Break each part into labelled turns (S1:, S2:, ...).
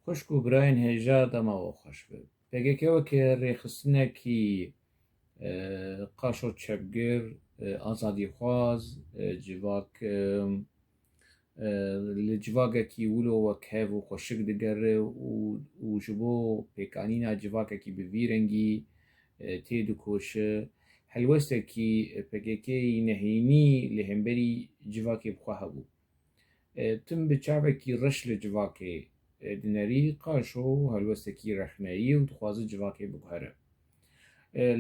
S1: خوشک و براین هێژا دەماوە خۆش بێ پێگەکەوە کە ڕێخستنێکی قاشۆ چەپگر ئازادی خواز جیواک li civakekî wilo wek hev û xweşik digere û ji bo pêkanîna civakekî bi vî rengî tê dikoşe helwestekî PKK'yê nehênî li hemberî civakê xwe hebû. Tim bi çavekî reş li civakê dinerî qaşo helwestekî rexneyî û dixwaze civakê biguhere.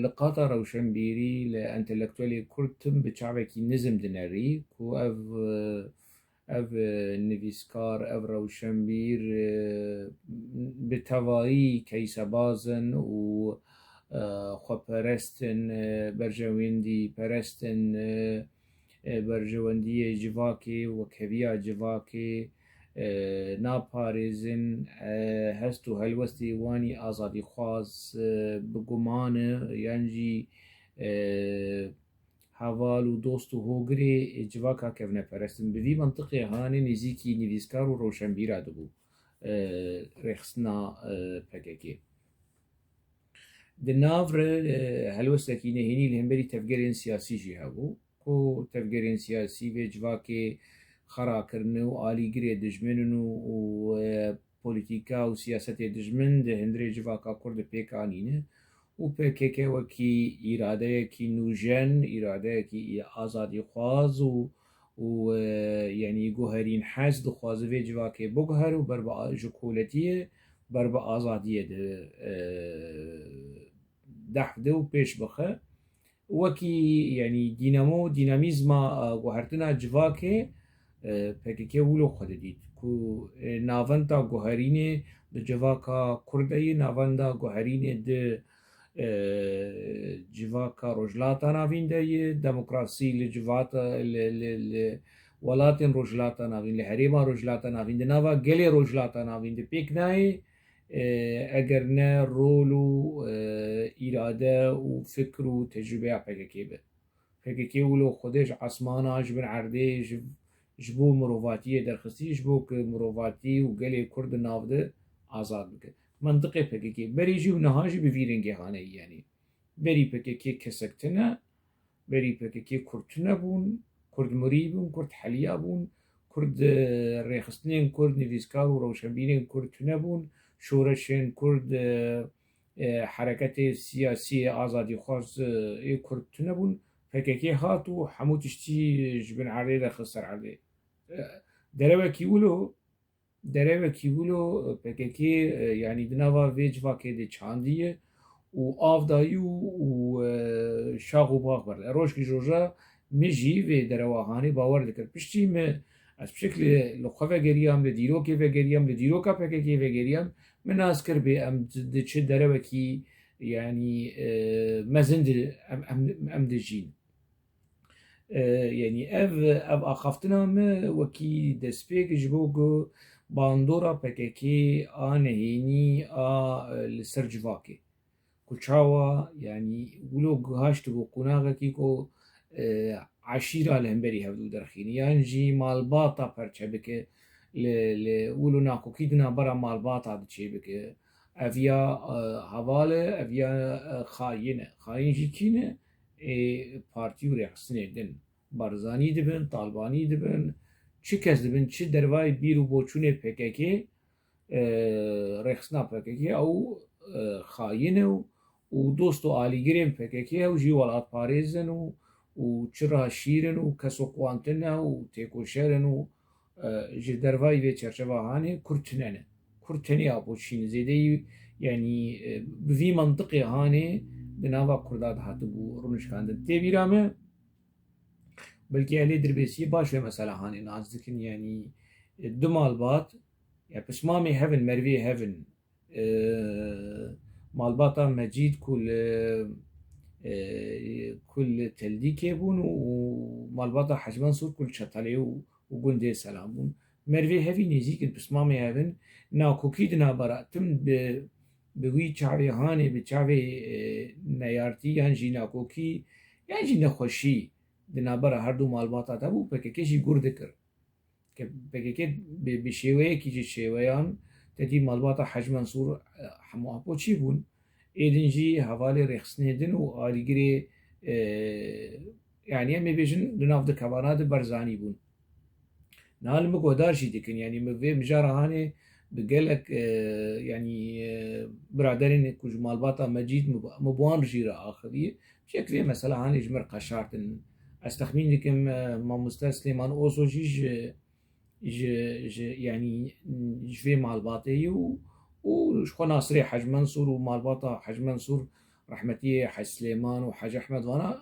S1: Li qata rewşenbîrî li entelektûelê Kurd tim bi çavekî nizm dinerî ku ev nivîskar ev rewşenbîr bi tevahî keysebaz in û xweperest in berjewendî perest in berjewendiyê civakê wekheviya civakê naparêzin hest û helwestê wanî azadîxwaz bi gumanê yan jî heval û dost û hogirê civaka kevneperest in. Bi vî mantiqê hanê nêzîkî nivîskar û rewşenbîra dibû rêxistina PKK. Di nav re helwestekî nehênî li hemberî tevgerên siyasî jî hebû ku tevgerên siyasî vê civakê xerakirine û alîgirê dijmin in û polîtîka û siyasetê dijmin di hindirê civaka Kurd pêk anîne û PKK wekî îradeyekî nûjen îradeyekî azadîxwaz û yanî guherîn hez dixwaze vê civakê biguhere û ber bi ji koletiyê ber bi azadiyê deh bide û pêş bixe wekî yanî dînamo dînamîzma guhertina civakê PKK wilo xwe didît ku navenda guherînê di civaka Kurdeyê navenda guherînê di civaka rojhilata navîn de ye demokrasî li civata li welatên rojhilata navîn li herêma rojhilata navîn di nava gelê rojhilata navîn de pêk nayê eger ne rol û îrade û fikr û tecrübeya PKK be. PKK wilo xwedê ji esmana ji bin erdê ji bo mirovatiyê derxistî ji bo ku mirovatî û gelê Kurd di nav de azad bike. Mantiqê PKK berî jî û niha jî bi vî rengê hane yanî berî PKK kesek tune berî PKK Kurd tune bûn Kurd mirî bûn Kurd heliya bûn Kurd rêxistinên Kurd nivîskar û rewşenbîrên Kurd tune bûn şoreşên Kurd hereketê siyasî azadîxwaz ê Kurd tune bûn PKK hat û hemû tiştî ji bin erdê de xist ser erdê. Derewekî wilo PKK yanî di nava vê civakê de çandiye û av dayî û şax û bax berde. Rojkî roja min jî vê derewa hanê bawer dikir piştî me ez şeklê li xwe vegeriyam li dîrokê vegeriyam li dîroka PKK vegeriyam min nas kir bê em di çi derewekî yanî mezin em dijîn. Yani ev axaftina me wekî destpêk ji bo ku bandora PKK a nehênî a li ser civakê ku çawa yanî wilo gihaşt bo qûnaxekî ku eşîra li hemberî hevdû derxînî yan jî malbata perçe bike li wilo nakokî di navbera malbata diçê bike ev ya heval e ev ya xayîn e xayîn jî kî ne partî û rêxistinê din Barzanî dibin Talbanî dibin çi kes dibin çi dervayê bîr û boçûnê PKK rêxistina PKK ew xayîn e û dost û alîgirên PKK ew jî welatparêz in û çi raşîr in û kesoxwantin e û têkoşer in û ji dervayê vê çerçeva hanê Kurd tune ne Kurd tenêya boçîn zêdeyî yanî bi vî mantiqê hanê di nava Kurda dihatibû rûnişkandin têbîra me belkî elê dirbêsiyê baş ve mesela hanê nas dikin yanî du malbat ya pismamê hevin mervê hevin malbata Mecîd ku li Teldîkê bûn û malbata Hacı Mansûr ku li Çetelê û gundê Selam bûn mervê hevî nêzîkin pismamê hevin nakokî di navbera tim bi wî çavê hanê bi çavê neyartî yan jî nakokî yan jî nexweşî di navbera her du malbata te bû PKK jî gur dikir PKK bi şêweyekî ji şêweyan تدي مالباتا حج منصور حمو أبو تشيبون إيدنجي هوالي رخصنيدن و آليقري يعني أمي بيجن لناف دي كوانات برزاني بون نال مقودار شي ديكن يعني مفي مجارة هاني بقالك يعني برادرين كوج مالباتا مجيد مبوان رجيرة آخرية بشكل مثلا هاني جمر قشارتن استخمين لكم ما مستسلمان اوسو يعني جفي مالباتي وشخو ناصري حج منصور ومالباطا حج منصور رحمتي حج سليمان وحج احمد وانا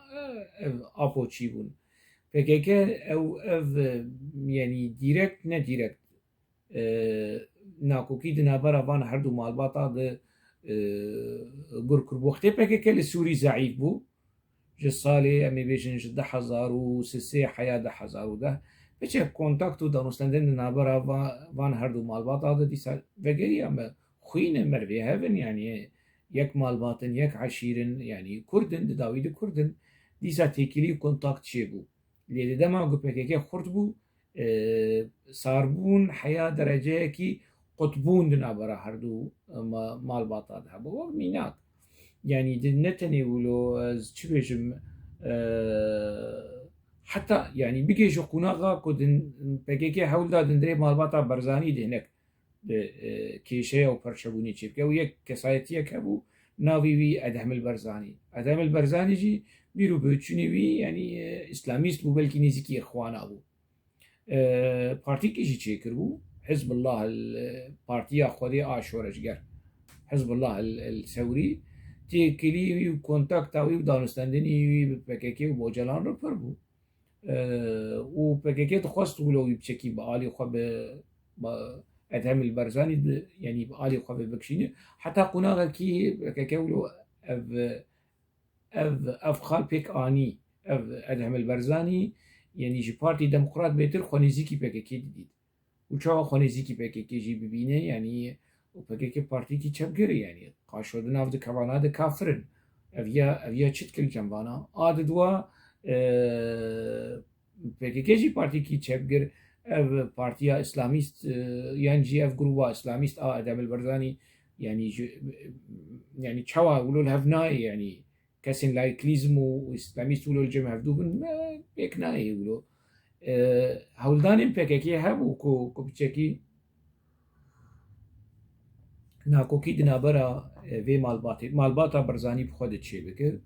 S1: ابو تشيبون فكيكا او يعني ديركت نا ديركت ناكوكي دنا برا فان هردو مالباطا د قركر وقتي فكيكا السوري زعيف بو جسالي امي بيجن جدا حزار وسسي حياة ده حزار وده بچه كونتاكتو دانستندن نابرا وان هردو مالبات هذا ديسا وگري اما خوين مروي هفن يعني يك مالباتن يك عشيرن يعني كردن داويد كردن ديسا تيكيلي كونتاكت شيبو ليدي دما قو بكيكي خورد بو صاربون حياة درجة كي قطبون دنا برا هردو مالبات هذا بو ميناك يعني نتني ولو شو بيجم حتى يعني بيجي جو قناغا كودن بيجي حول دا دندري مالباتا برزاني دهنك كيشة أو برشبوني تشيبكا ويا كسايتيا كابو ناوي وي أدهم البرزاني جي بيرو بيتشوني وي يعني إسلاميست بو بلكي نزيكي إخوان أبو بارتي كيجي تشيكر بو حزب الله البارتيا خودي آشورش جر حزب الله الثوري تيكلي وكونتاكت أوي ودانستندني بكيكي وبوجلان رفر بو وبكيكي تخصت ولو يبشكي بآلي خب أدهم البرزاني يعني بآلي خب بكشيني حتى قناغا كي بكيكي ولو أف خال بيك آني أف أدهم البرزاني يعني جي بارتي ديمقراط بيتر خونيزيكي بكيكي ديد وشاو خونيزيكي بكيكي جي ببينه يعني وبكيكي بارتي كي چبگري يعني قاشودن أف دكوانا دا كافرن أفيا چتكل جنبانا آددوا بكيكي جي بارتي كي چبگر أف بارتيا إسلاميست يعني جي أف جروبا إسلاميست أدهم البرزاني يعني چاوا ولو الهفناي يعني كسين لايكليزم وإسلاميست ولو الجمع هفدوبن بيكناي ولو هولدانين بكيكي هبو كو بچكي ناکوکی دنابرا وی مالباتا برزانی بخود چه بکر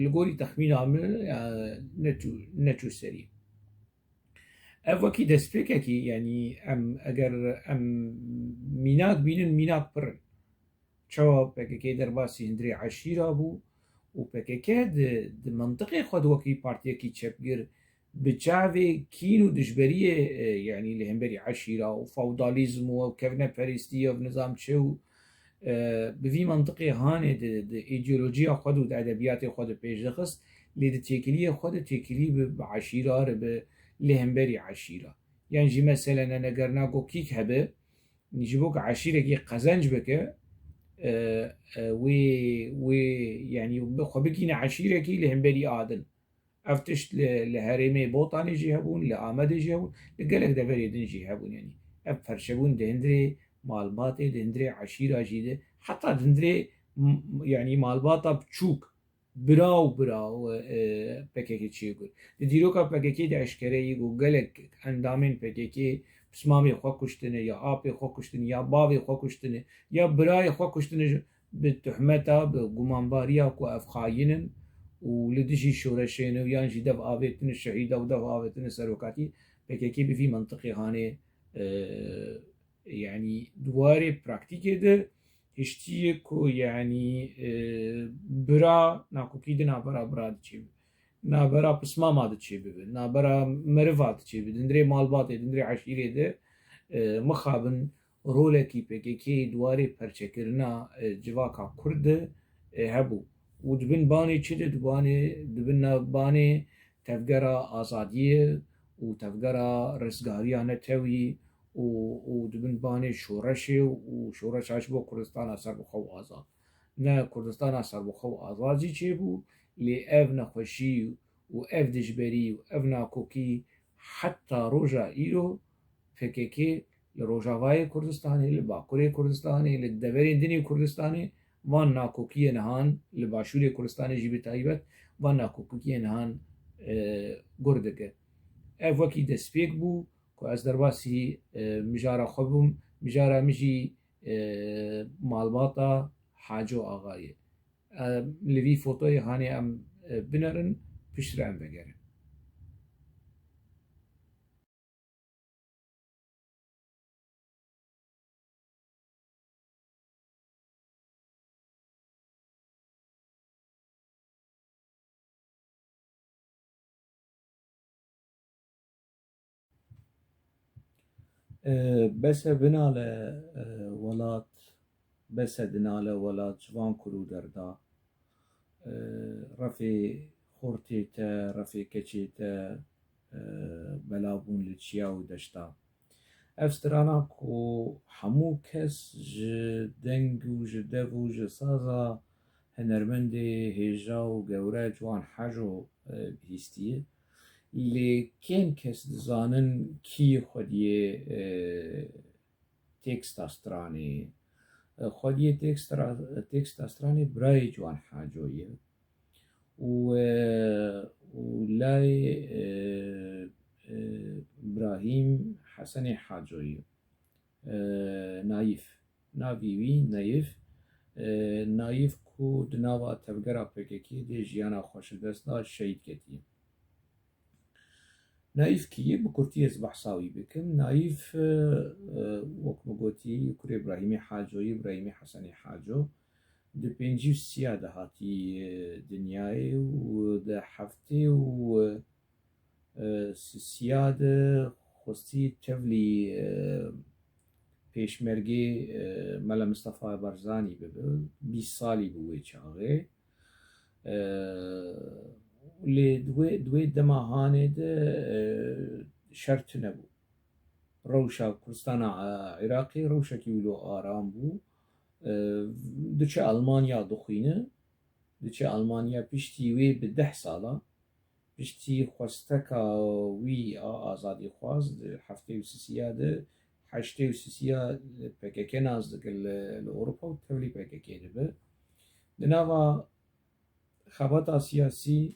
S1: لگوری تخمین عامل نتو سری اوکی دسپیکه کی يعني اگر میناک بینن میناک پرن چوا پکیکی در باسی هندری عشیره بو و پکیکی د منطقه خود وکی پارتیه کی چپگیر بچاوي كينو دجبرية يعني لهمبري عشيرة وفوضاليزم وكفنا باريستية ونظام شو بفي منطقة هاني د ايديولوجيا خود ود ادبيات خود بيجخص لد تيكلية خود تيكلي بعشيرة لهمبري عشيرة يعني جي مثلا انا قرناكو كيك هبه نجيبوك عشيرة كي قزنج بك و يعني بخبكينا عشيرة كي لهمبري آدن افتشت لهرمي بوطاني جي هبون لآمد جي هبون لقلق دفري دن جي هبون يعني افرشبون دهندري مالباتي دهندري عشيرة جيدة حتى دهندري يعني مالباتا بچوك براو پکیکی چی گر دیروکا پکیکی ده اشکره یگو قلق اندامين پکیکی بسمامي خوا کشتنه یا آبي خوا کشتنه یا باوي خوا کشتنه یا براي خوا کشتنه بتحمتا بقمانباريا كو افخاينن ولدشي شورشين ويانجي دف آويتن الشهيدة ودف آويتن السروكاتي بكيكي بفي منطقي هاني يعني دواري براكتيكي ده هشتيه كو يعني برا ناكوكي ده نابرا دچي نابرا بسماما دچي ببه نابرا مرفا دچي ببه دندري مالبات دندري عشيري ده مخابن رولكي بكيكي دواري پرچكرنا جواكا كرد هبو ودبن باني چه دبن باني تفجرا آزادية وتفجرا رزقارية نتوي ودبن باني شورشي وشورش عشبو كردستان أسر بخو آزاد نا كردستان أسر بخو آزادي چه بو لأف نخوشي وأف دجبري وأف ناكوكي حتى روجا إيرو فكيكي لروجاوای کردستانی لباکوری کردستانی لدوری دنی کردستانی وان ناکوکی نهان لباشوری کردستانی جیب تایبت وان ناکوکی نهان گردگه اف وکی دسپیک بو که از درباسی مجارا خوبم مجارا مجی مالباتا حاجو آغایه لوی فوتوی هانی ام بنرن پشتر ام بگرن بس بنال ولات بس دنال ولات جوان کرو دردا رفي خورتي تا رفي كتشي تا بلابون لتشيا ودشتا افسترانا كو حمو كس ج دنگو ج دفو ج سازا هنرمندي هيجاو گورا جوان حاجو بهستيه اللي كين كس دزانن كي خوديه تكست استراني خوديه تكست استراني براي جوان حاجويه ولاي إبراهيم حسن حاجوي نايف ناویوی نایف نایف کو دناوا تفگرا پککی دی جیانا خوش دستا شهید کتی نایف کیه بکرتی از بحثاوی بکن نایف وقت مگوتی کور ابراهیم حاجوی ابراهیم حسن حاجو د پنجی سیا دهاتی دنیای و د هفته و سیا د خوستی تفلی پیشمرگی ملا مصطفى برزانی ببه 20 سالی بوی چاغه لی دوی دماهانه ده شرط نبو روشا کردستان عراقی روشا کیولو آرام بو دچه آلمانیا دخینه دچه آلمانیا پشتی وی به 10 ساله پشتی خواستکا وی آزادی خواست هفته و سیسیا ده هشته و سیسیا پککه نازدک لأوروپا و تولی پککه ده به دناوا خباتا سیاسی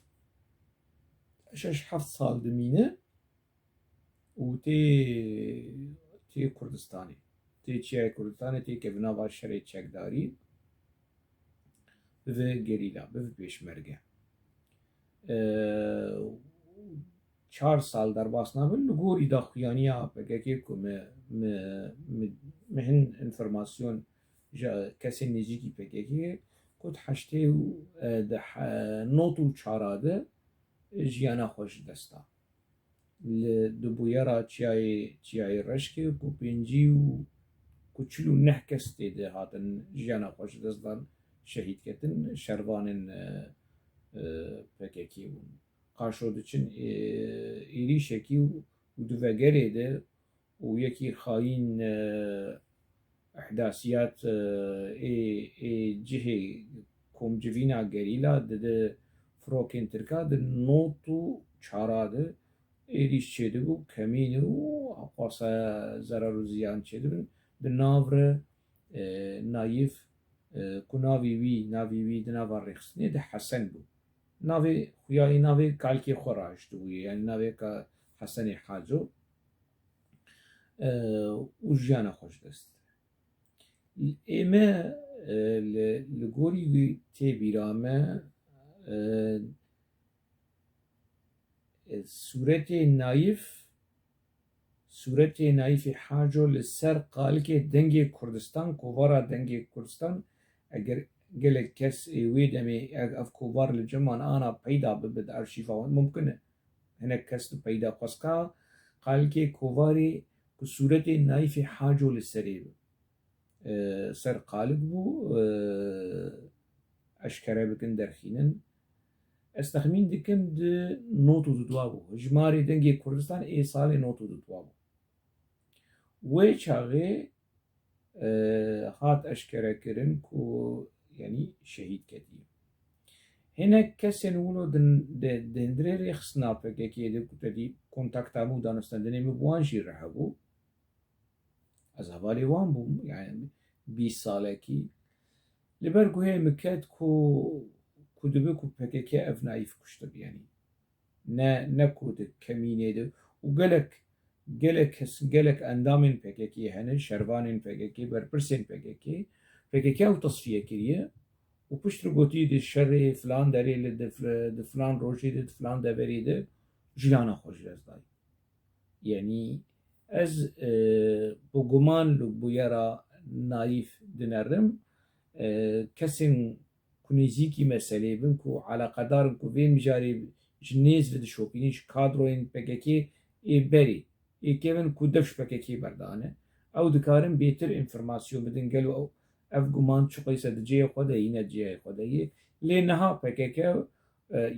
S1: 6-7 سال دمینه و تی کردستانی تی چیای کردستانی تی که بناوا شرع چکداری به گریلا به پیشمرگه 4 سال در باسنا بل لگوری دا خویانیا پککی که مهن انفرماسیون کسی نجیکی پککی کد حشته ده نوتو چاراده جیانا خوش دستا لدبویرا چیای رشکه کو پینجی و کچلو نه کسته ده هاتن جیانا خوش دستان شهید کتن شروانن پککی بون قاشو دچن ایری شکی و دوگره ده و یکی خاین احداثیات جهه کم جوینا گریلا ده فروکن ترکا ده نوتو چاراده ایریش چیده بو کمینه و قاسا ضرر و زیان چیده بون ده ناور نایف که ناوی ده ناور رخصنه ده حسن بو ناوی خویایی ناوی کالکی خوراش دوی یعنی ناوی که حسن حاجو و جیانا خوش دست ایمه لگوری تی بیرامه صورت نایف حاجو لسر قالک دنگ کردستان کووارا دنگ کردستان اگر گلک کس وی دمی اف کووار لجمان آنا پیدا ببد ارشیفا ممکنه هنک کس پیدا قسکا قالک کوواری که صورت نایف حاجو لسری سر قالک بو اشکره بکن درخینن استخمین دکم ده نوتو ددوابو جماری دنگی کردستان ای سال نوتو ددوابو وی چاقه هات اشکره کرن کو یعنی شهید کدی هنک کسی نولو دندره ریخ سناپه که ده کتا دی کنتاکتامو دانستن دنیمی بوانجی رهبو از هەواڵێ وان بووم یعنی 20 ساڵێکی لەبەر گوێ مکات کو دەبێت و پێکێکی ئەف نایف کوشتە بیانی نەکوت کەمینێدە و gelek endamên PKK hene şervanên PKK berpirsên PKK ew tasfiye kiriye û pişt gotî di şerê filan derê li di filan rojê de di filan deverê de jiyana xwe ji dest dayê yanî ez bi guman li bûyera naîf dinerim kesên ku nêzîkî meselê bin ku alaqedar ku vê mijarê ji nêz ve dişopînî ji kadroyên PKK ê berê êkevin ku dev ji PKK berdane ew dikarin bêtir înformasyon bidin gelo ev guman çiqîse di cihê xwe de yî ne cihê xwe de yê lê niha PKK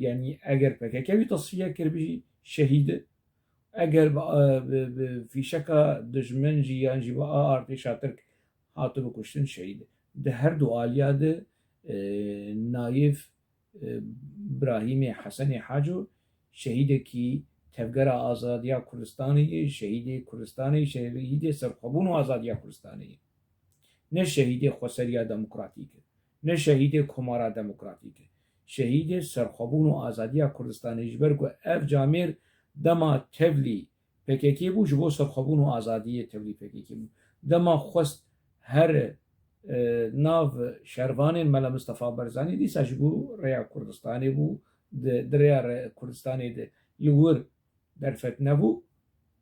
S1: yanî eger PKK wî tasfiye kiribî şehîd eger bi fîşeka dijmin jî yan jî bi a artêşa Tirk hatû bikuştin şehîd di her du aliya de nayîf Brahîmê Hesenê Haco şehîdekî tevgera azadiya Kurdistanê şehîdê Kurdistanê şehîdê serxwebûn û azadiya Kurdistanê ne şehîdê xweseriya demokratîk e ne şehîdê komara demokratîk e şehîdê serxwebûn û azadiya Kurdistanê ji ber ku ev camêr dema tevlî PKK bû ji bo serxwebûn û azadiyê tevlî PKK bû dema xwest her nav şervanên Mela Mustafa Barzanî dîsa ji bo rêya Kurdistanê bû di rêya Kurdistanê de li wir derfet nebû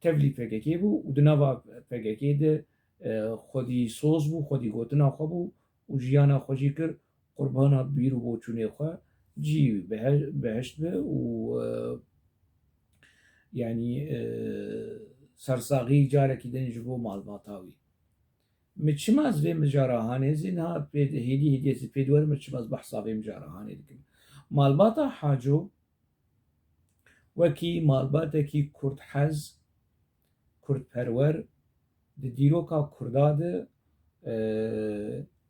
S1: tevlî PKK bû û di nava PKK de xwedî soz bû xwedî gotina xwe bû û jiyana xwe jî kir qurbana bîr û boçûnê xwe cî beheşt be û yanî sersaxî carekî din ji bo malbata wî min çima ez vê mijarahanê zî niha hêdî hêdiyê pê dwerim min çima ez behsa vê mijarahanê dikim malbata Haco wekî malbatekî Kurdhez Kurdperwer di dîroka Kurda de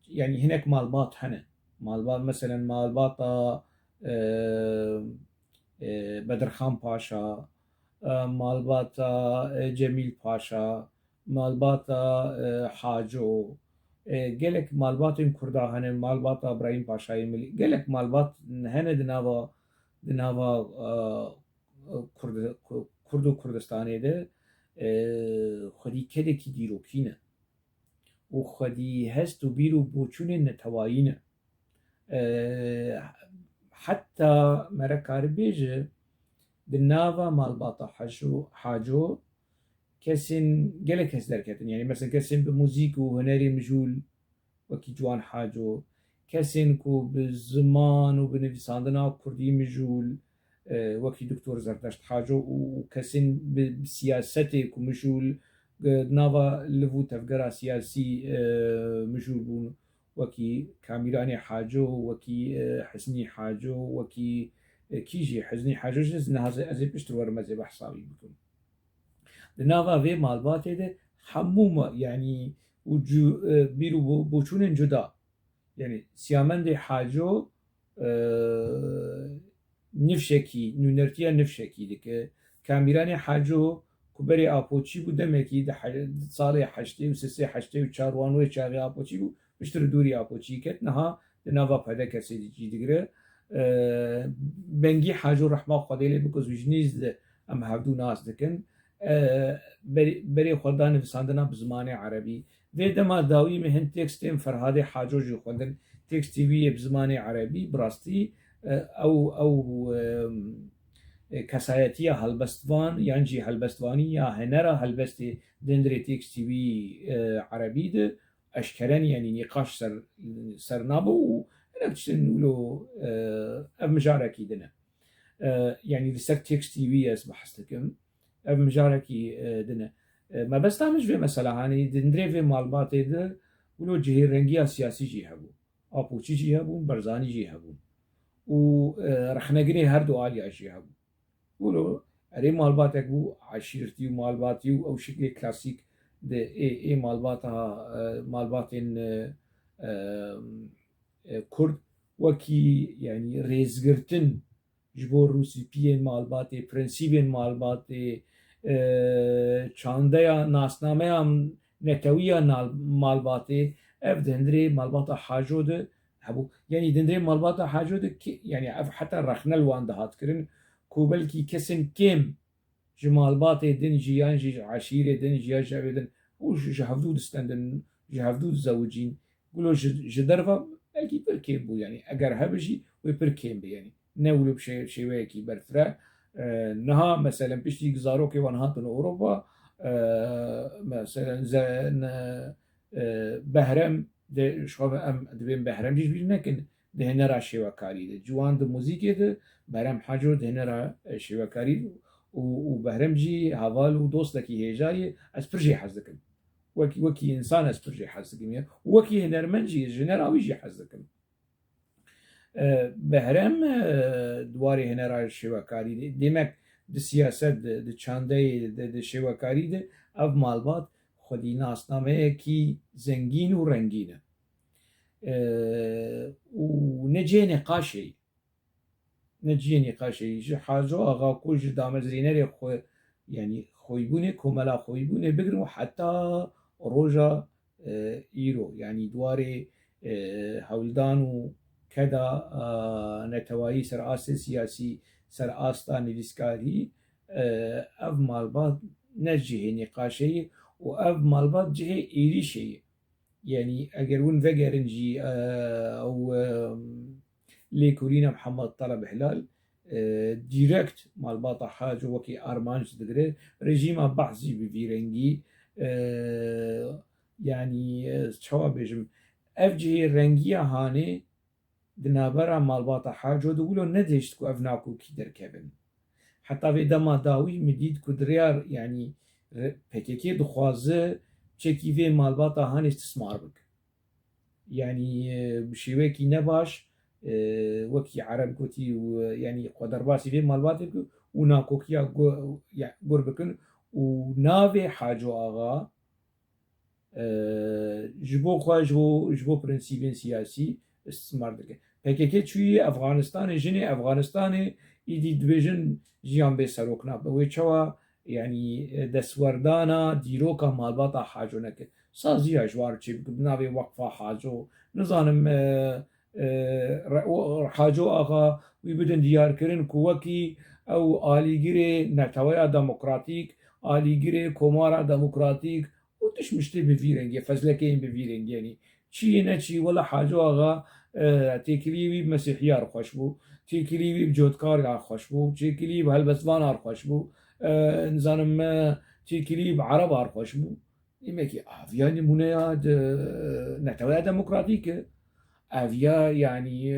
S1: yanî hinek malbat hene malbat meselen malbata Bedirxan Paşa malbata Cemîl Paşa malbata Haco gelek malbatên Kurda hene malbata Ibrahîm Paşayê Milî gelek malbat hene di nava Kurd û Kurdistanê de xwedî kedekî dîrokî ne û xwedî hest û bîr û boçûnên netewayî ne heta me re karibêje di nava malbata Haco kesên gelek kes derketin yanî mesela kesên bi muzîk û hunerê mijûl wekî Ciwan Haco kesên ku bi ziman û bi nivîsandina Kurdî mijûl wekî Diktor Zerdeşt Haco û kesên bi siyasetê ku mijûl nava liv û tevgera siyasî mijûl bûn wekî Kamîranê Haco wekî Hisnî Haco wekî kî jî Hisnî Haco jî niha ez ê piştî werim ez ê behsa wî bikim di nava vê malbatê de hemû yanî bîr û boçûnên cuda yanî Siyamendê Haco nifşekî nûnertiya nifşekî dike Kamîranê Haco ku berê apoçî bû demekî di salê heştê û sesê heştê û çar wan wê çavê apoçî bû piştî dûrî apoçî ket niha di nava pede kesê jî digire Bengî Haco rehma Xwedê lê bike ji nîz de em hevdû nas dikin berê xwe da nivîsandina bi zimanê erebî vê dema dawî min hin tekstên Ferhadê Haco jî xwendin tekstê wî yê bi zimanê erebî bi rastî ew kesayetiya helbestvan yan jî helbestvanî ya henera helbestê dendrê tekstî wî erebî de eşkeren yanî nîqaş ser nabe û hinek tiştên wilo ev mijarekî din e yanî li ser tekstî wî ez behs dikim ev mijarekî din e mebesta min ji vê meselehanê dendrê vê malbatê de wilo cihêrrengiya siyasî jî hebû apoçî jî hebûn Barzanî jî hebûn û rexnegirê her du aliya jî hebû wilo erê malbatek bû eşîretî û malbatî û ew şeklê klasîk de ê malbatên Kurd wekî yanî rêzgirtin ji bo rûspiyên malbatê prensîbên malbatê çandeya nasnameya نتويا مالباتي اف دهندري مالباتا حاجود هبو يعني دهندري مالباتا حاجود يعني اف حتى رخنا الوان دهات كرن كوبلكي كسن كيم جمالباتي دن جيان جي عشيرة دن جيان جابدن وش جهفدود استندن جهفدود زوجين قولوا جدرفا اكي بركيم بو يعني اگر هبجي وبركيم يعني نولو بشيوكي برفرا نها مثلا بيشتي زاروكي وانهاتن اوروبا مثلا بهرم ده شو ام دبين بهرم جيش بيش نكن ده هنرا شيوكاري ده جوان ده موزيكي ده بهرم حاجو ده هنرا شيوكاري وبهرمجي هافال ودوستكي هجاي از برجي حزدكم وكي انسان از برجي حزدكم وكي هنرمنجي جنراوي جي حزدكم بهرم دواري هنرا شيوكاري ديمك د سیاست د چانده د شیوکاری ده اف مالبات خودی ناسنامه کی زنگین و رنگینه و نجي نقاشي نجي نقاشي حاجو اغا كوج دامزرينري خو يعني خويبوني كوملا خويبوني بقروا حتى روجا ايرو يعني دواري هولدانو كدا نتوائي سرآس سياسي سرآستا نفسكاري اف مالبات نجي نقاشي و اف مالبات جهه ايريشي يعني اگر ون فقرنجي او ليكورينا محمد طلب حلال ديركت مالباطا حاج وكي ارمانج دقري رجيم بحثي بفيرنجي يعني شو بيجم افجي رنجيا هاني دنابرا مالباطا حاج ودقولو ندهشت كو افناكو كي دركبن حتى في دما داوي مديد كدريار يعني بكيكي دخوازه چكي في مالباطا هاني استثمار بك يعني بشيوكي نباش وكي عرب كوتي يعني قدر باسي في مالباتك وناكوكيا قربكن ونافي حاجو آغا جبو خواه جبو برنسيبين سياسي استثمار دكن PKK چوی افغانستان جنی افغانستان ایدی دویژن جیان به سروکنا به چوا يعني دسوردانا ديروكا مالباطا حاجو نك سازي اجوار چي بناوي وقفه حاجو نظانم حاجو اغا ويبدن ديار كرن كوكي او آليگيري نتويا ديمقراطيك آليگيري كومارا ديمقراطيك وتش مشتي بفيرنجي فزلكين بفيرنجي يعني چي نچي ولا حاجو اغا تيكليوي بمسيحيار خوش بو تيكليوي بجودكار خوش بو تيكليوي بهلبسوان خوش بو نزانم تيكليب عرب خوش بو يمكي افيا نمونه نتويا ديمقراطيك افيا يعني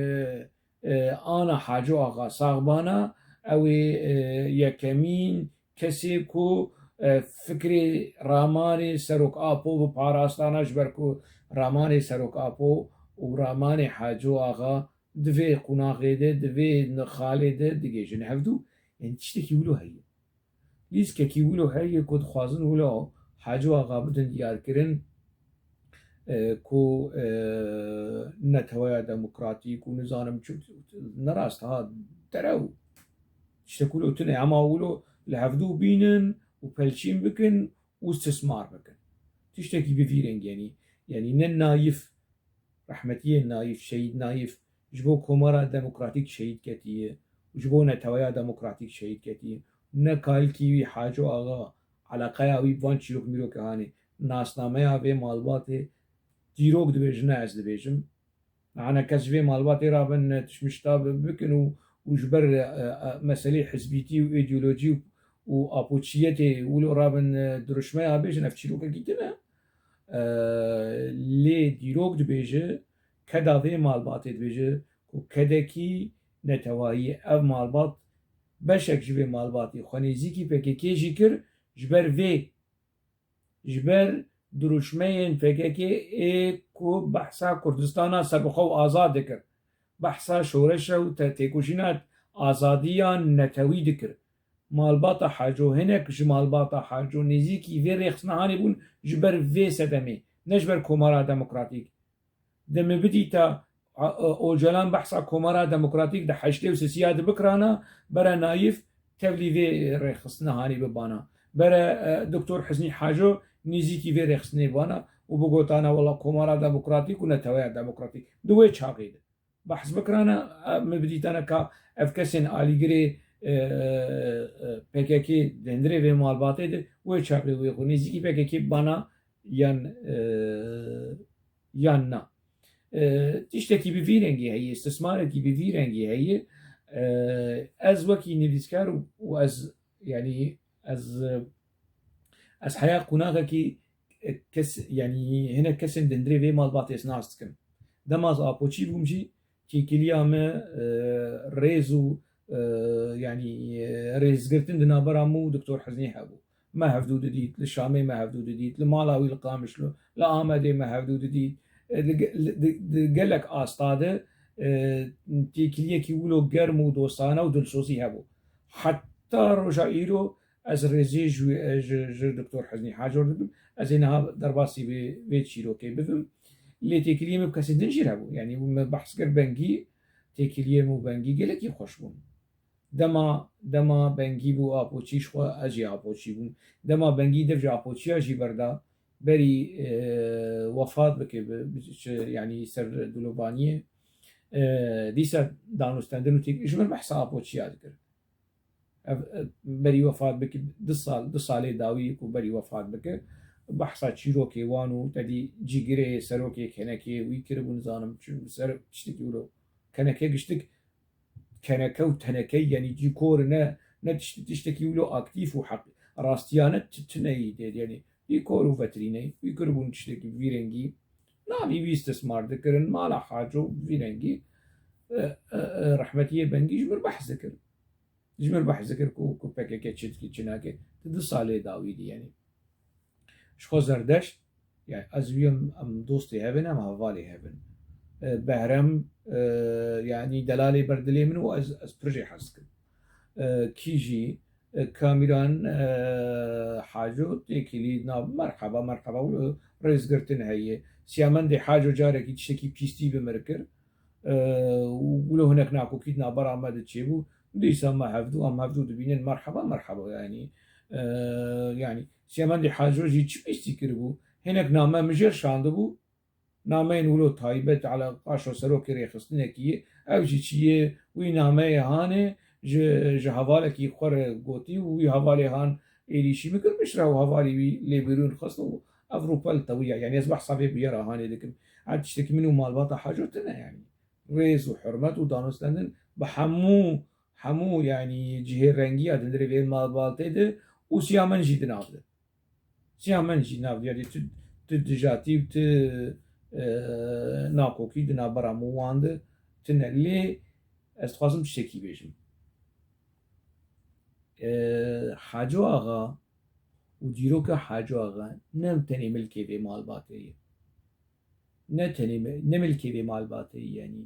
S1: انا حاجو اغا صاغبانا او يكمين كسيكو فكري راماني سروك ابو بپاراستانا جبركو راماني سروك ابو وراماني حاجو اغا دفي قناغي دفي نخالي دقي جن هفدو يعني تشتكي ولو هي لیز که کی ولو هایی کد خوازن ولو حاجو آقا بدن دیار کرن کو نتویا دموکراتیک و نظام چود نراست ها درو شکلو تنه اما ولو لحفدو بینن و پلچین بکن و استثمار بکن تشتكي بفيرنج يعني نن نايف رحمتيه نايف شهيد نايف جبو كومارا ديمقراطيك شهيد كتيه وجبو نتويا ديمقراطيك شهيد كتيه نكال كيوي حاجو آغا علاقه اوي بوان چیروک میرو که هاني ناسنامه اوی مالباته دیروک دبیجنه از دبیجم معنا كسبي مالباتي رابن تشمشتا بكن وجبر مسألة حزبيتي وإيديولوجي وأبوتشيتي ولو رابن درشمة بيجي نفتشلوك جدنا لي ديروك دبيجي كدافي مالباتي دبيجي وكدكي نتواهي أو مالبات بشك جبي مالباتي خانيزيكي بكي جيكر جبر في جبر دروشمين فكاكي كو بحثا كردستانا سربخو آزاد دكر بحثا شورشا و تيكوشينات آزاديان نتوي دكر مالباتا حاجو هناك جمالباتا حاجو نزيكي في ريخصنا هاني بون جبر في سدمي نجبر كومارا ديمقراطيك دم بدي تا اوجلان بحثا كومارا ديمقراطيك ده حشتي وسياسيات بكرانا برا نايف تبلي رخصنا هاني ببانا برا دكتور حسني حاجو نزيكي في رخصني بانا وبقول أنا والله كومارا ديمقراطيك ونتويا ديمقراطيك دوي شاقيد بحس بكرانا مبديت أنا كا أفكسن آليجري PKK dendire ve malbatê de wê çakrê wê xwe nêzîkî PKK bana yan na. Tiştekî bi vî rengî heye, istismarekî bi vî rengî heye. Ez wekî nivîskar û ez yani ez heya qûnaxekî kes yani hinek kesên dendire vê malbatê nas dikim. Dema ez apoçî bûm jî kêkiliya me rêz û يعني ريزقرتن دنا برامو دكتور حزني هبو ما هفدو ديت للشامي ما هفدو ديت لمالاوي القامش له لآمدي ما هفدو ديت قال لك استاده تيكليه كي ولو قرمو دوستانه ودلسوسي هبو حتى رجع ايرو از ريزي جو دكتور حزني حاجر از انها درباسي بيت شيروكي بفهم لي تيكليه مبكسي دنجير هبو يعني بحث كر بنجي تيكليه مو بنجي قال لك يخشبون دما بنگی بو آپوچیش خو اجی آپوچی بون دما بنگی دف آپوچی اجی بردا بری وفات بکه يعني سر دلوبانیه دیسا دانوستندن و تیک اجمل بحث آپوچی ذکر بری وفات بکه دو سال داوی کو بری وفات بکه بحثا چیروکی وانو تدی جیگره سروکی کنکی وی کربون زانم سر تشتکی ولو کنکی گشتک كنكه وتنكه يعني ديكور نا تشتكي ولو اكتيف وحق راستيانه تتنيد يعني ديكور وفتريني يقربون تشتكي فيرنجي نامي بيستثمار ذكرن ما لا حاجه فيرنجي رحمتيه بنجي جمر بحث ذكر كو بكك تشتكي تشناكي تدص عليه داويدي يعني شخو زردش يعني ازويم ام دوستي هبن ام هوالي هبن بهرم يعني دلالي بردلي منو از برجي حسكن كيجي كاميران حاجو تيكيلي ناب مرحبا رئيس قرتن هي سيامن دي حاجو جارك تشتكي بيستي بمركر ولو هناك ناكو كيدنا برا ما تشيبو ديسا ما هفدو دبينين مرحبا يعني سيامن دي حاجو جي تشبيستي كربو هناك ناما مجر شاندبو نامين ولو تايبت على قاشو سروكي ريخستنكي او جي چيه وي نامي هانه جه حوالكي خور قوتي وي حوالي هان ايريشي مكر مشرا وحوالي وي ليبرون خاصو افروبا الطوية يعني اصبح صافي بيرا هاني دكم عاد تشتكي منو مالباطا حاجتنا يعني ريز وحرمت ودانستندن حمو يعني جهه رنگي ادندري في مالباطي ده وسيامن جي دنابده سيامن جي نابده يعني تدجاتي ناکۆکی دنابەرام و واندە تنە لێ ئەس خوازم شتێکی بێژم حاجۆ ئاغا و دیرۆکە حاجۆ ئاغا نەمتەنێ ملکێ بێ مالباتەیە نە ملکێ بێ مالباتەیە یعنی